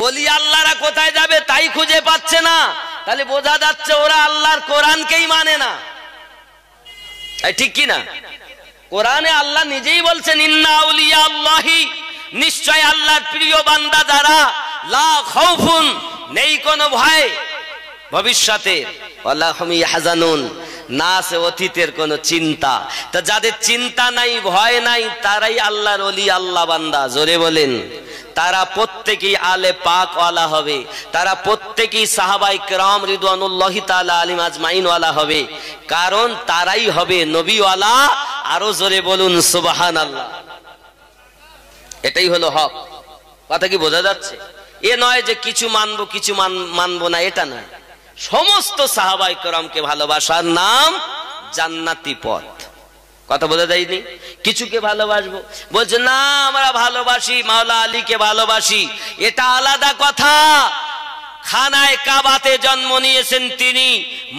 ওলি আল্লাহরা কোথায় যাবে তাই খুঁজে পাচ্ছে না, তাহলে বোঝা যাচ্ছে ওরা আল্লাহর কোরআনকেই মানে না। ঠিক কি না? কোরআনে আল্লাহ নিজেই বলছেন ইন্না আউলিয়া আল্লাহি, নিশ্চয় আল্লাহর প্রিয় বান্দা যারা, লা খাউফুন, নেই কোনো ভয় ভবিষ্যতে, ওয়ালা হুম ইয়াহজানুন, না সে অতীতের কোনো চিন্তা। তা যাদের চিন্তা নাই, ভয় নাই, তারাই আল্লাহর ওলি, আল্লাহ বান্দা। জোরে বলেন। তারা প্রত্যেকেই আলে পাক ওয়ালা হবে, তারা প্রত্যেকেই সাহাবায়ে কেরাম রিদওয়ানুল্লাহি তাআলা আলাইহিম আজমাইন ওয়ালা হবে, কারণ তারাই হবে নবী ওয়ালা। আরো জোরে বলুন সুবহানাল্লাহ। এটাই হলো হক। কথা কি বোঝা যাচ্ছে? এ নয় যে কিছু মানবো কিছু মানবো না, এটা নয়। সমস্ত সাহাবায়ে কেরামকে ভালোবাসার নাম জান্নাতি পথ। কথা বোঝা যায়নি? কিছুকে ভালোবাসবো, বলছে না আমরা ভালোবাসি মাওলা আলীকে ভালোবাসি, এটা আলাদা কথা। খানায় কাবাতে জন্ম নিয়েছেন তিনি,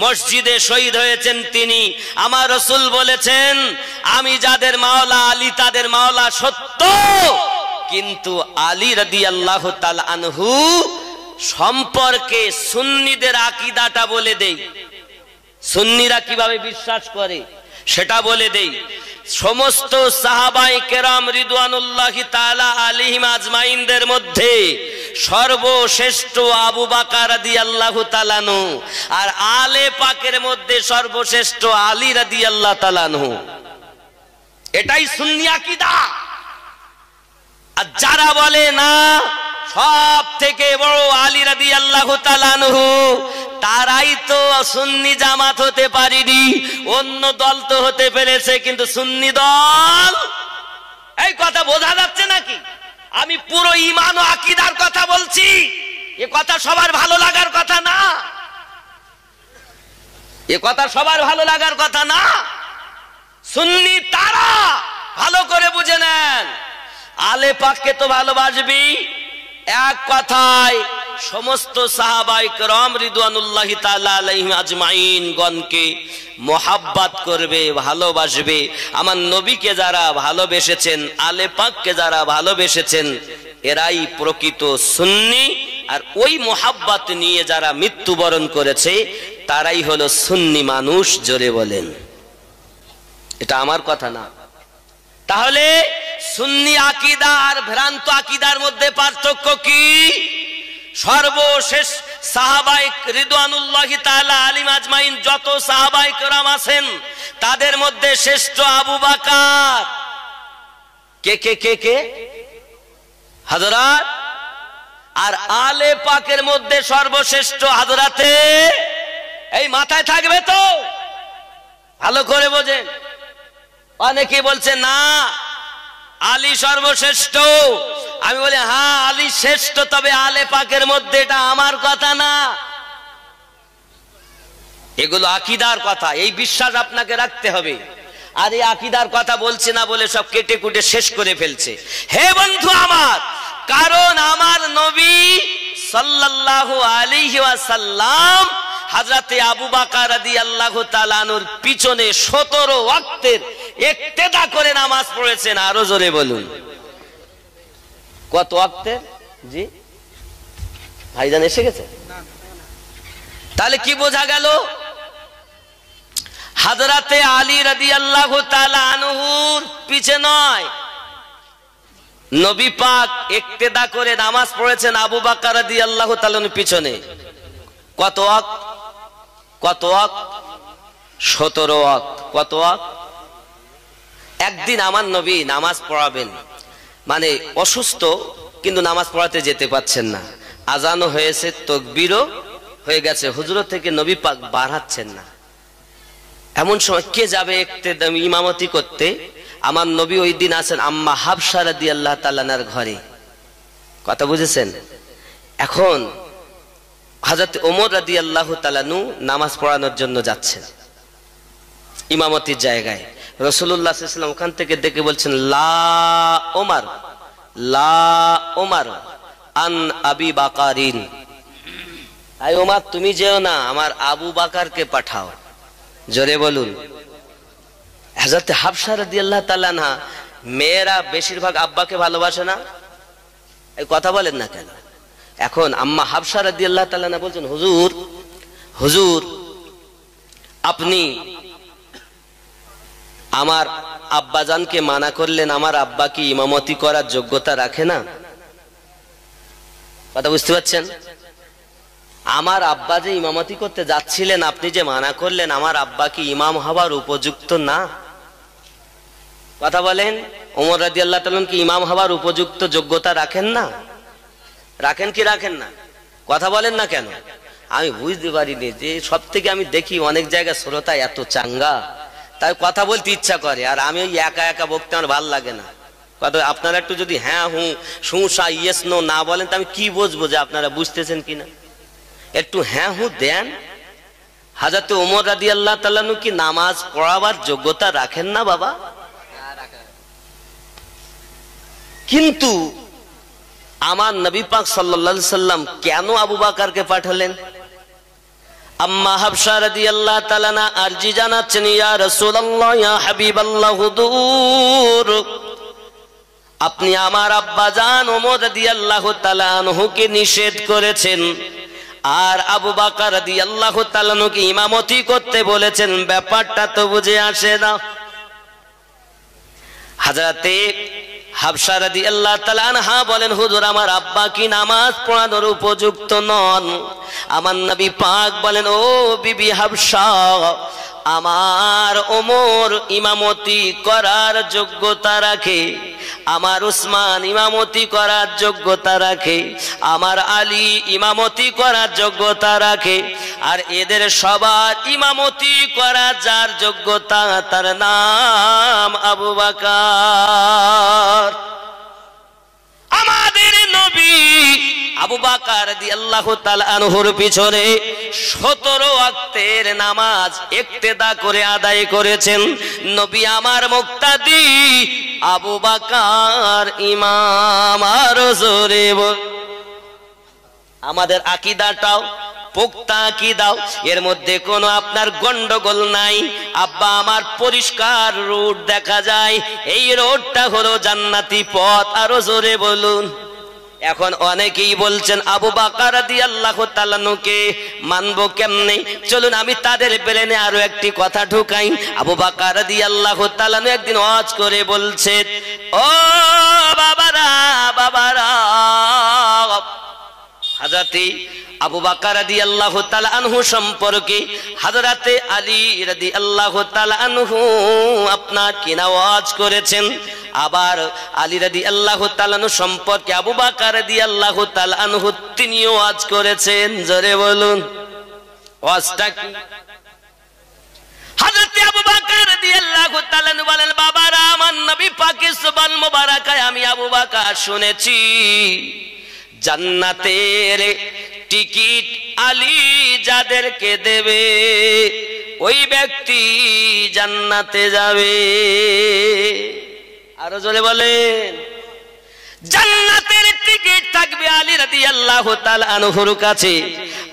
মসজিদে শহীদ হয়েছেন তিনি। আমার রাসূল বলেছেন আমি যাদের মাওলা আলী তাদের মাওলা সত্য, কিন্তু আলী রাদিয়াল্লাহু তাআলা আনহু সম্পর্কে সুন্নিদের আকীদাটা বলে দেই, সুন্নিরা কিভাবে বিশ্বাস করে সেটা বলে দেই। সমস্ত সাহাবায়ে কেরাম রিদওয়ানুল্লাহি তাআলা আলাইহিম আজমাইনদের মধ্যে সর্বশ্রেষ্ঠ আবু বকর রাদিয়াল্লাহু তাআলা আনহু, আর আলে পাকের মধ্যে সর্বশ্রেষ্ঠ আলী রাদিয়াল্লাহু তাআলা আনহু। এটাই সুন্নি আকীদা। আর যারা বলে না সব থেকে বড় আলী রাদিয়াল্লাহু তাআলা আনহু, তারাই তো সুন্নি জামাত হতে পারেনি, অন্য দল তো হতে পেরেছে, কিন্তু সুন্নি দল। এই কথা বোঝা যাচ্ছে নাকি? আমি পুরো ঈমান ও আকীদার কথা বলছি। এ কথা সবার ভালো লাগার কথা না, এ কথা সবার ভালো লাগার কথা না। সুন্নি তারা, ভালো করে বুঝে নেন। আলে পাককে তো ভালোবাসবি, এক কথায় সমস্ত সাহাবায়ে কেরাম রিদওয়ানুল্লাহি তাআলা আলাইহিম আজমাইন গণকে মোহাব্বত করবে, ভালোবাসবে। আমার নবীকে যারা ভালোবেসেছেন, আলে পাককে যারা ভালোবেসেছেন, এরাই প্রকৃত সুন্নি। আর ওই মোহাব্বত নিয়ে যারা মৃত্যুবরণ করেছে তারাই হলো সুন্নি মানুষ। জোরে বলেন। এটা আমার কথা না। তাহলে সুন্নি আকীদা আর ভ্রান্ত আকীদার মধ্যে পার্থক্য কি? সর্বশেষ সাহাবায়ে রিদওয়ানুল্লাহি তাআলা আলাইহিম আজমাইন যত সাহাবায়ে কেরাম আছেন তাদের মধ্যে শ্রেষ্ঠ আবু বকর। কে কে কে কে? হযরত। আর আলে পাকের মধ্যে সর্বশ্রেষ্ঠ হযরতে, এই মাথায় থাকবে তো, ভালো করে বোঝেন। অনেকে বলছে না আলী সর্বশ্রেষ্ঠ, আমি বলি হ্যাঁ আলী শ্রেষ্ঠ, তবে আলে পাকের মধ্যে, এটা আমার কথা না। এগুলো আকীদার কথা, এই বিশ্বাস আপনাকে রাখতে হবে। আর এই আকীদার কথা বলছে না বলে সব কেটে কুটে শেষ করে ফেলছে। হে বন্ধু আমার, কারণ আমার নবী সাল্লাল্লাহু আলাইহি ওয়াসাল্লাম হযরতে আবু বকর রাদিয়াল্লাহু তাআলা আনহুর পিছনে 17 ওয়াক্তের ইক্তেদা করে নামাজ পড়েছেন। আরো জোরে বলুন কত ওয়াক্তের? জি ভাইজান এসে গেছে। তাহলে কি বোঝা গেল? হযরতে আলী রাদিয়াল্লাহু তাআলা আনহুর পিছে নয়, নবী পাক ইক্তেদা করে নামাজ পড়েছেন আবু বকর রাদিয়াল্লাহু তাআলার পিছনে। কত ওয়াক্ত? কত ওয়াক্ত? 17 ওয়াক্ত। কত ওয়াক্ত? একদিন আমার নবী নামাজ পড়াবেন, মানে অসুস্থ, কিন্তু নামাজ পড়াতে যেতে পারছেন না। আজানও হয়েছে, তাকবীরও হয়ে গেছে, হুজুর থেকে নবী পাক বাড়াচ্ছেন না। এমন সময় কে যাবে ইক্তেদা ইমামতি করতে? আমার নবী ওই দিন আছেন আম্মা হাফসা রাদিয়াল্লাহু তাআলার ঘরে। কথা বুঝেছেন? এখন হযরত ওমর রাদিয়াল্লাহু তাআলা নামাজ পড়ানোর জন্য যাচ্ছেন ইমামতির জায়গায়। রাসূলুল্লাহ সাল্লাল্লাহু আলাইহি ওয়াসাল্লাম ওখান থেকে ডেকে বলছেন, লা ওমর, লা ওমর আন আবি বাকারিন। আই ওমর, তুমি যেও না, আমার আবু বাকারকে পাঠাও। জোরে বলুন। হযরত হাফসা রাদিয়াল্লাহু তাআলা না, মেয়েরা বেশিরভাগ আব্বাকে ভালোবাসে না, এই কথা বলেন না কেন? এখন আম্মা হাফসা রাদিয়াল্লাহু তাআলা না বলছেন, হুজুর, হুজুর আপনি আমার আব্বাজানকে মানা করলেন, আমার আব্বা কি ইমামতি করার যোগ্যতা রাখে না? কথা বুঝতে পারছেন? আমার আব্বা যে ইমামতি করতে যাচ্ছিলেন, আপনি যে মানা করলেন, আমার আব্বা কি ইমাম হবার উপযুক্ত না? কথা বলেন। ওমর রাদিয়াল্লাহু তাআলা কি ইমাম হবার উপযুক্ত যোগ্যতা রাখেন না? রাখেন কি রাখেন না? কথা বলেন না কেন? আমি বুঝতে পারিনি যে সব থেকে আমি দেখি অনেক জায়গায় শ্রোতা এত চাঙ্গা, তাই কথা বলতে ইচ্ছা করে, আর আমি ওই একা একা বকতে আমার ভালো লাগে না। কথা আপনারা একটু যদি হ্যাঁ হুঁ সুসা ইয়েস নো না বলেন, তো আমি কি বুঝবো যে আপনারা বুঝতেছেন কিনা? একটু হ্যাঁ হুঁ দেন। হযরত ওমর রাদিয়াল্লাহু তাআলা কি নামাজ পড়াবার যোগ্যতা রাখেন না বাবা? কিন্তু আমার নবী পাক সাল্লাল্লাহু আলাইহি সাল্লাম কেন আবু বকরকে পাঠালেন? আম্মা হাফসা রাদিয়াল্লাহু তাআলা না আরজি জানাচ্ছেন, ইয়া রাসূলুল্লাহ, ইয়া হাবিবাল্লাহ, হুজুর আপনি আমার আব্বা জান ওমর রাদিয়াল্লাহু তাআলা আনহুকে নিষেধ করেছেন, আর আবু বকর রাদিয়াল্লাহু তাআলা কে ইমামতি করতে বলেছেন, ব্যাপারটা তো বুঝে আসে না। হযরতে হাফসা রাদিয়াল্লাহু তাআলা আনহা বলেন, হুজুর আমার আব্বা কি নামাজ পড়ানোর উপযুক্ত নন? আমার নবী পাক বলেন, ও বিবি হাফসা, আমার ওমর ইমামতি করার যোগ্যতা রাখে, আমার উসমান ইমামতি করার যোগ্যতা রাখে, আমার আলী ইমামতি করার যোগ্যতা রাখে, আর এদের সবার ইমামতি করা যার যোগ্যতা তার নাম আবু বকর। আমাদের নবী আবু বকর রাদিয়াল্লাহু তাআলা আনহুর পিছনে 17 ওয়াক্তের নামাজ ইক্তেদা করে আদায় করেছেন। নবী আমার মুক্তাদি, আবু বকর ইমাম। আর জোরে বল। আমাদের আকীদাটাও পোক্তা আকীদাও, এর মধ্যে কোনো আপনার গন্ডগোল নাই। আব্বা আমার পরিষ্কার রোড দেখা যায়, এই রোডটা হলো জান্নাতি পথ। আরো জোরে বলুন। এখন অনেকেই বলছেন আবু বকর রাদিয়াল্লাহু তাআলা কে মানবো কেমনে? চলুন আমি তাদের ব্রেনে আরো একটি কথা ঢুকাই। আবু বকর রাদিয়াল্লাহু তাআলা একদিন ওয়াজ করে বলছে, ও বাবারা বাবারা, হযরতে আবু বকর রাদিয়াল্লাহু তাআলা আনহু সম্পর্কে হযরতে আলী রাদিয়াল্লাহু তাআলা আনহু আপনার কি ওয়াজ করেছেন, আবার আলী রাদিয়াল্লাহু তাআলা আনহু সম্পর্কে আবু বকর রাদিয়াল্লাহু তাআলা আনহু তিনিও ওয়াজ করেছেন। জোরে বলুন ওয়াজটা কি? হযরতে আবু বকর রাদিয়াল্লাহু তাআলা আনহু বলেন, বাবারা আমার নবী পাকের জবান মোবারকায় আমি আবু বকর শুনেছি, জান্নাতের টিকিট আলী যাদেরকে দেবে ওই ব্যক্তি জান্নাতে যাবে। আরো জোরে বলেন। জান্নাতের টিকিট থাকবে আলী রাদিয়াল্লাহু তাআলা আনহুর কাছে,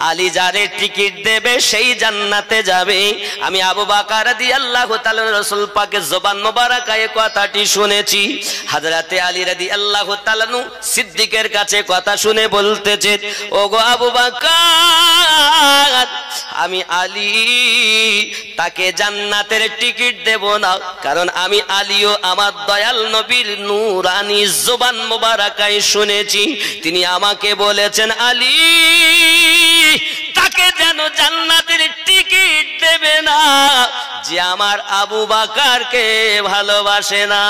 আলী যারে টিকিট দেবে সেই জান্নাতে যাবে। আমি আবু বকর রাদিয়াল্লাহু তাআলা রাসূল পাকের জবান মোবারকায় কথাটি শুনেছি। হযরতে আলী রাদিয়াল্লাহু তাআলা সিদ্দিকের কাছে কথা শুনে বলতেছে, ওগো আবু বকর, আমি আলী তাকে জান্নাতের টিকিট দেব না, কারণ আমি আলীও আমার দয়াল নবীর নূরানি জবান মোবারকায় শুনেছি তিনি আমাকে বলেছেন, আলী তাকে যেন জান্নাতের টিকিট দেবে না যে আমার আবু বকরকে ভালোবাসে না।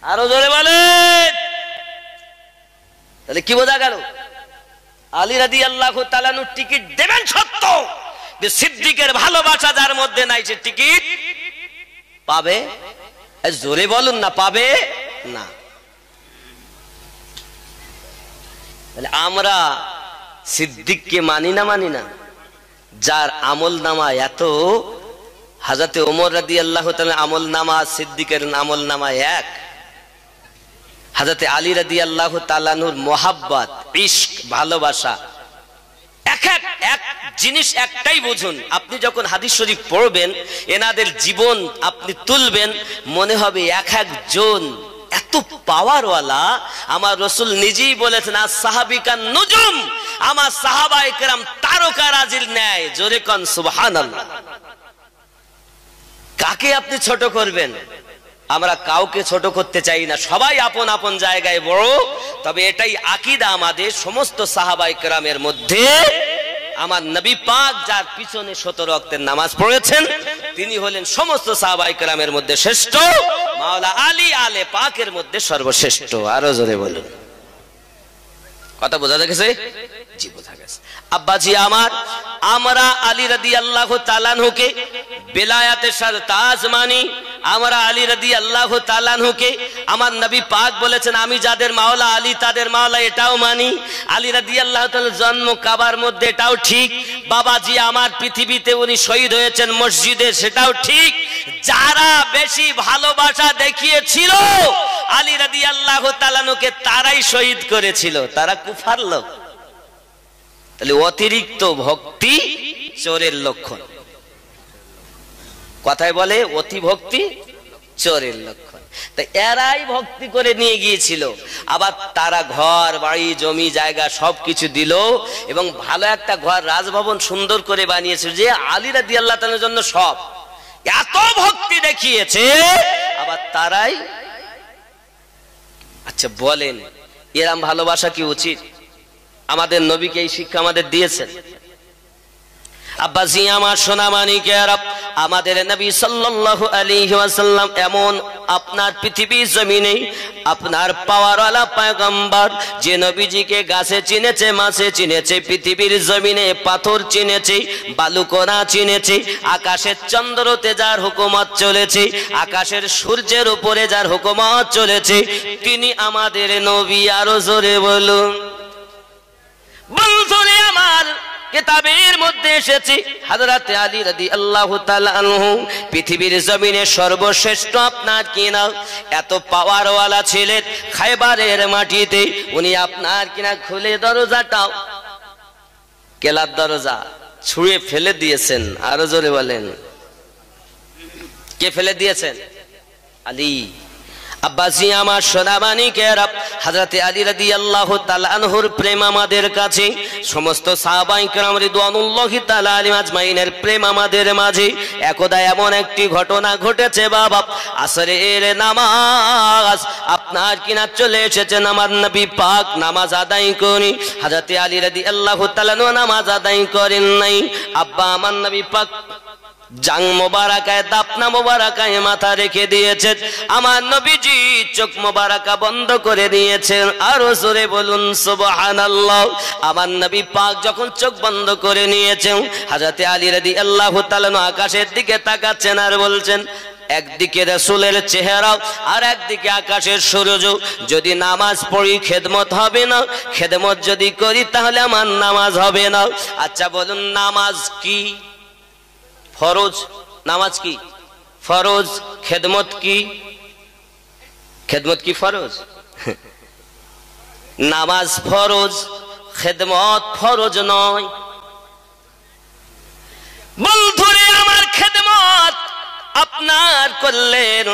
আরো জোরে বলেন। তাহলে কি বোঝা গেল? আলী রাদিয়াল্লাহু তাআলা আনহু টিকিট দেবেন সত্য, যে সিদ্দিকের ভালোবাসা যার মধ্যে নাই সে টিকিট পাবে? জোরে বলুন না, পাবে না। তাহলে আমরা সিদ্দিককে মানি না? মানি না। যার আমল নামা এত, হযরত ওমর রাদিয়াল্লাহু তাআলা আমল নামা সিদ্দিকের আমল নামা এক, হযরত আলী রাদিয়াল্লাহু তাআলা আনহুর মোহাব্বত, ইশক, ভালোবাসা এক জিনিস একটাই বুঝুন। আপনি যখন হাদিস শরীফ পড়বেন, এনাদের জীবন আপনি তুলবেন, মনে হবে এক একজন এত পাওয়ারওয়ালা। আমার রাসূল নিজেই বলেছেন, as-সাহাবিকান নুজুম, আমার সাহাবায়ে কেরাম তারকারাজির ন্যায়। জোরে কোন সুবহানাল্লাহ। কাকে আপনি ছোট করবেন? আমরা কাউকে ছোট করতে চাই না, সবাই আপন আপন জায়গায় বড়। তবে এটাই আকীদা আমাদের, সমস্ত সাহাবায়ে কেরামের মধ্যে আমার নবী পাক যার পিছনে 17 ওয়াক্তের নামাজ পড়েছেন তিনি হলেন সমস্ত সাহাবায়ে কেরামের মধ্যে শ্রেষ্ঠ, মাওলা আলী আলে পাকের মধ্যে সর্বশ্রেষ্ঠ। আরো জোরে বলুন। কথা বোঝা গেছে? জি বোঝা গেছে। আব্বাজি আমার, আমরা আলী রাদিয়াল্লাহু তাআলা আনহুকে বেলায়াতের সাথে তাজ মানি। আমরা আলী রাদিয়াল্লাহু তাআলা আনহুকে আমার নবী পাক বলেছেন আমি যাদের মাওলা আলী তাদের মাওলা, এটাও মানি। আলী রাদিয়াল্লাহু তাআলার জন্ম কাবার মধ্যে, এটাও ঠিক। বাবাজি আমার পৃথিবীতে উনি শহীদ হয়েছেন মসজিদে, সেটাও ঠিক। যারা বেশি ভালোবাসা দেখিয়েছিল আলী রাদিয়াল্লাহু তাআলা আনহুকে, তারাই শহীদ করেছিল। তারা কুফার লোক। তাহলে অতিরিক্ত ভক্তি চোরের লক্ষণ। কথায় বলে অতি ভক্তি চোরের লক্ষণ। তাই এরাই ভক্তি করে নিয়ে গিয়েছিল, আবার তারা ঘর বাড়ি জমি জায়গা সবকিছু দিল, এবং ভালো একটা ঘর রাজভবন সুন্দর করে বানিয়েছিল, যে আলী রাদিয়াল্লাহু তাআলার জন্য সব। এত ভক্তি দেখিয়েছে, আবার তারাই। আচ্ছা বলেন, এরম ভালোবাসা কি উচিত? আমাদের নবীকে এই শিক্ষা আমাদের দিয়েছেন। আব্বাজি আমার সোনা মানিকেরা, আমাদের নবী সাল্লাল্লাহু আলাইহি ওয়াসাল্লাম এমন আপনার পৃথিবীর জমিনে আপনার পাওয়ারওয়ালা পয়গম্বর, যে নবীজিকে গাছে চিনেছে, মাছে চিনেছে, পৃথিবীর জমিনে পাথর চিনেছে, বালুকণা চিনেছে, আকাশের চন্দ্রতে যার হুকুমত চলেছে, আকাশের সূর্যের উপরে যার হুকুমত চলেছে, তিনি আমাদের নবী। আরো জোরে বলুন। বন্ধুরে আমার, কিতাবের মধ্যে এসেছে হযরত আলী রাদিয়াল্লাহু তাআলা আনহু পৃথিবীর জমিনে সর্বশ্রেষ্ঠ আপনার কিনা এত পাওয়ারওয়ালা ছিলেন। খায়বারের মাটিতে উনি আপনার কিনা খুলে দরজাটাও, কেলার দরজা ছুঁড়ে ফেলে দিয়েছেন। আরো জোরে বলেন, কে ফেলে দিয়েছেন? আলী। আব্বাসি আমার সোনামানিকেরা, হযরত আলী রাদিয়াল্লাহু তাআলা আনহুর প্রেম আমাদের কাছে, সমস্ত সাহাবায়ে কেরাম রিদওয়ানুল্লাহি তাআলা আলাইহিম আজমাইনের প্রেম আমাদের মাঝে। একদা এমন একটি ঘটনা ঘটেছে বাবা, আসরের নামাজ আপনার কিনা চলে এসেছেন, আমার নবী পাক নামাজ আদায় করি, হযরত আলী রাদিয়াল্লাহু তাআলা নামাজ আদায় করেন নাই। আব্বা আমার নবী পাক জাং মোবারকায়, দাপনা মোবারকায় মাথা রেখে দিয়েছেন, আমার নবীজি চোখ মোবারকা বন্ধ করে দিয়েছেন। আরো জোরে বলুন সুবহানাল্লাহ। আমার নবী পাক যখন চোখ বন্ধ করে নিয়েছেন, হযরত আলী রাদিয়াল্লাহু তাআলা আকাশের দিকে তাকাচ্ছেন আর বলছেন, একদিকে রাসূলের চেহারা আর একদিকে আকাশের সূর্য, যদি নামাজ পড়ি খেদমত হবে না, খেদমত যদি করি তাহলে আমার নামাজ হবে না। আচ্ছা বলুন, নামাজ কি? ফরজ। নামাজ কি? ফরজ। খেদমত কি? খেদমত কি ফরজ? নামাজ ফরজ, খেদমত ফরজ নয়। বন্ধুরে আমার, খেদমত আপনার করলেন।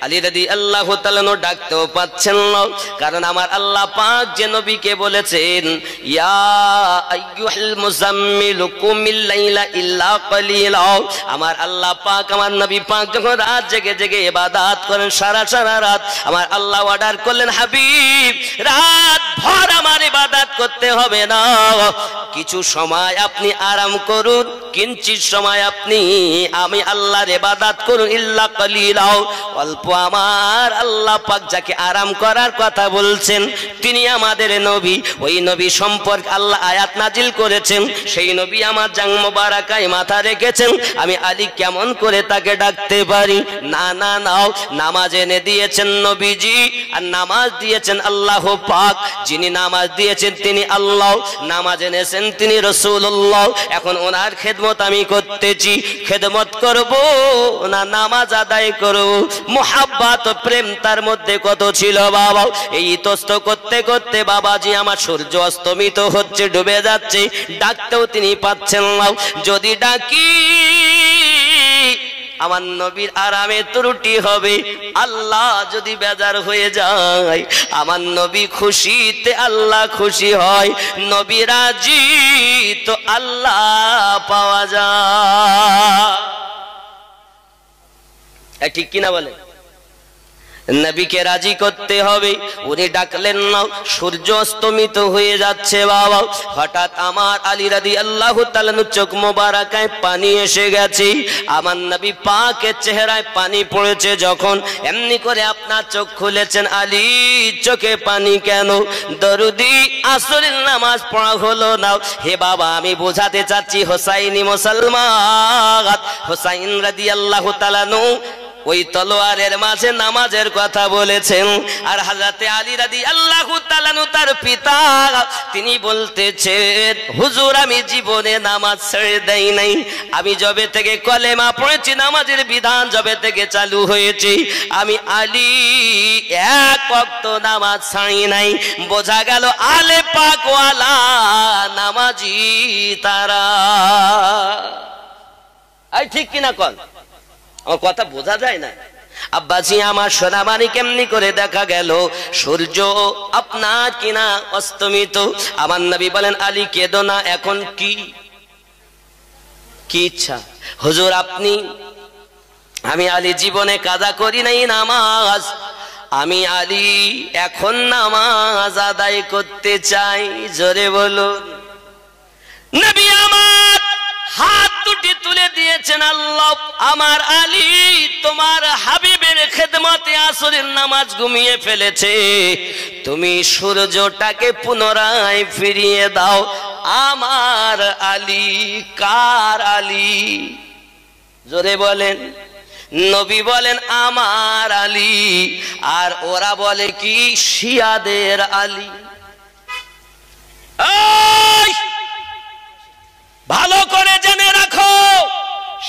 আলী রাদিয়াল্লাহু তাআলা ডাকতেও পাচ্ছেন না, কারণ আমার আল্লাহ পাক যে নবীকে বলেছেন ইয়া আইয়ুহাল মুজাম্মিল কুমিল লাইলা ইল্লা কালিলা। আমার আল্লাহ পাক আমার নবী পাক যখন রাত জেগে জেগে ইবাদত করেন সারা সারা রাত, আমার আল্লাহ অর্ডার করলেন হাবিব রাত ভর আমার ইবাদত করতে হবে না, কিছু সময় আপনি আরাম করুন, কিঞ্চিত সময় আপনি আমি আল্লাহর ইবাদত করুন। ইল্লা কালিলা, অল্প। আমার আল্লাহ পাক যাকে আরাম করার কথা বলছেন তিনি আমাদের নবী। ওই নবী সম্পর্কে আল্লাহ আয়াত নাজিল করেছেন, সেই নবী আমার জাং মোবারকায় মাথা রেখেছেন। আমি আলী কেমন করে তাকে ডাকতে পারি? না না নাও, নামাজ এনে দিয়েছেন নবীজি, আর নামাজ দিয়েছেন আল্লাহ পাক। যিনি নামাজ দিয়েছেন তিনি আল্লাহ, নামাজ এনেছেন তিনি রাসূলুল্লাহ। এখন ওনার খেদমত আমি করতেছি, খেদমত করব না নামাজ আদায় করব? মোহাব্বত প্রেম তার মধ্যে কত ছিল বাবা। এই ইতস্ত করতে করতে বাবাজি আমার সূর্য অস্তমিত হচ্ছে, ডুবে যাচ্ছে, ডাকতেও তিনি পাচ্ছেন না। যদি ডাকি আমার নবীর আরামে ত্রুটি হবে, আল্লাহ যদি বেজার হয়ে যায়। আমার নবী খুশিতে আল্লাহ খুশি হয়, নবী রাজি তো আল্লাহ পাওয়া যায়। ঠিক কিনা বলে? নবীকে রাজি করতে হবে। উনি ডাকলেন না, সূর্য অস্তমিত হয়ে যাচ্ছে বাবা। হঠাৎ আমার আলী রাদিয়াল্লাহু তাআলা চোখ মোবারকায় পানি এসে গেছে। আমার নবী পাকের চেহারায় পানি পড়েছে যখন, এমনি করে আপনার চোখ খুলেছেন, আলী চোখে পানি কেন? দরুদি আসরের নামাজ পড়া হলো না। হে বাবা, আমি বোঝাতে চাচ্ছি হোসাইনি মুসলমান, হোসাইন রাদিয়াল্লাহু তাআলা ওই তলোয়ারের মাঝে নামাজের কথা বলেছেন। আর হযরতে আলী রাদিয়াল্লাহু তাআলা তার পিতা, তিনি বলতেছেন হুজুর আমি জীবনে নামাজ ছেড়ে দেই নাই, আমি যবে থেকে কলেমা পড়েছি নামাজের বিধান যবে থেকে চালু হয়েছে, আমি আলী এক ওয়াক্ত নামাজ ছাড়ি নাই। বোঝা গেল আলে পাক ওয়ালা নামাজি তারা। আই ঠিক কিনা কল? আমার কথা বোঝা যায় না আব্বাজি আমার সোনামানি? কেমনি করে দেখা গেল সূর্য আপনার কিনা অস্তমিত। আমার নবী বলেন আলী কেঁদো না, এখন কি ইচ্ছা? হুজুর আপনি, আমি আলী জীবনে কাজা করি নাই নামাজ, আমি আলী এখন নামাজ আদায় করতে চাই। জোরে বলুন। নবী আমার হাত দুটি তুলে দিয়েছেন, আল্লাহ আমার আলী তোমার হাবিবের খেদমতে আসরের নামাজ ঘুমিয়ে ফেলেছে, তুমি সূর্যটাকে পুনরায় ফিরিয়ে দাও। আমার আলী কার আলী? জোরে বলেন। নবী বলেন আমার আলী, আর ওরা বলে কি শিয়াদের আলী। ভালো করে জেনে রাখো,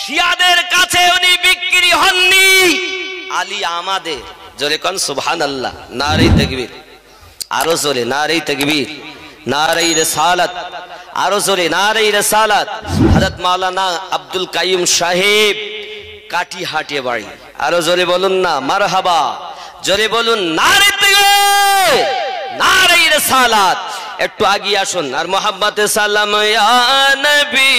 শিয়াদের কাছে উনি বিক্রি হননি, আলী আমাদের। জোরে কোন সুবহানাল্লাহ, নারে তাকবীর, আরো জোরে নারে তাকবীর, নারে রিসালাত, আরো জোরে নারে রিসালাত। হযরত মাওলানা আব্দুল কাইয়ুম সাহেব কাটিহাটিয়া বাড়ি, আরো জোরে বলুন না মারহাবা, জোরে বলুন নারে তাকবীর, নারে রিসালাত। একটু আগিয়ে আসুন আর মোহাম্মতে সালাম ইয়া নবী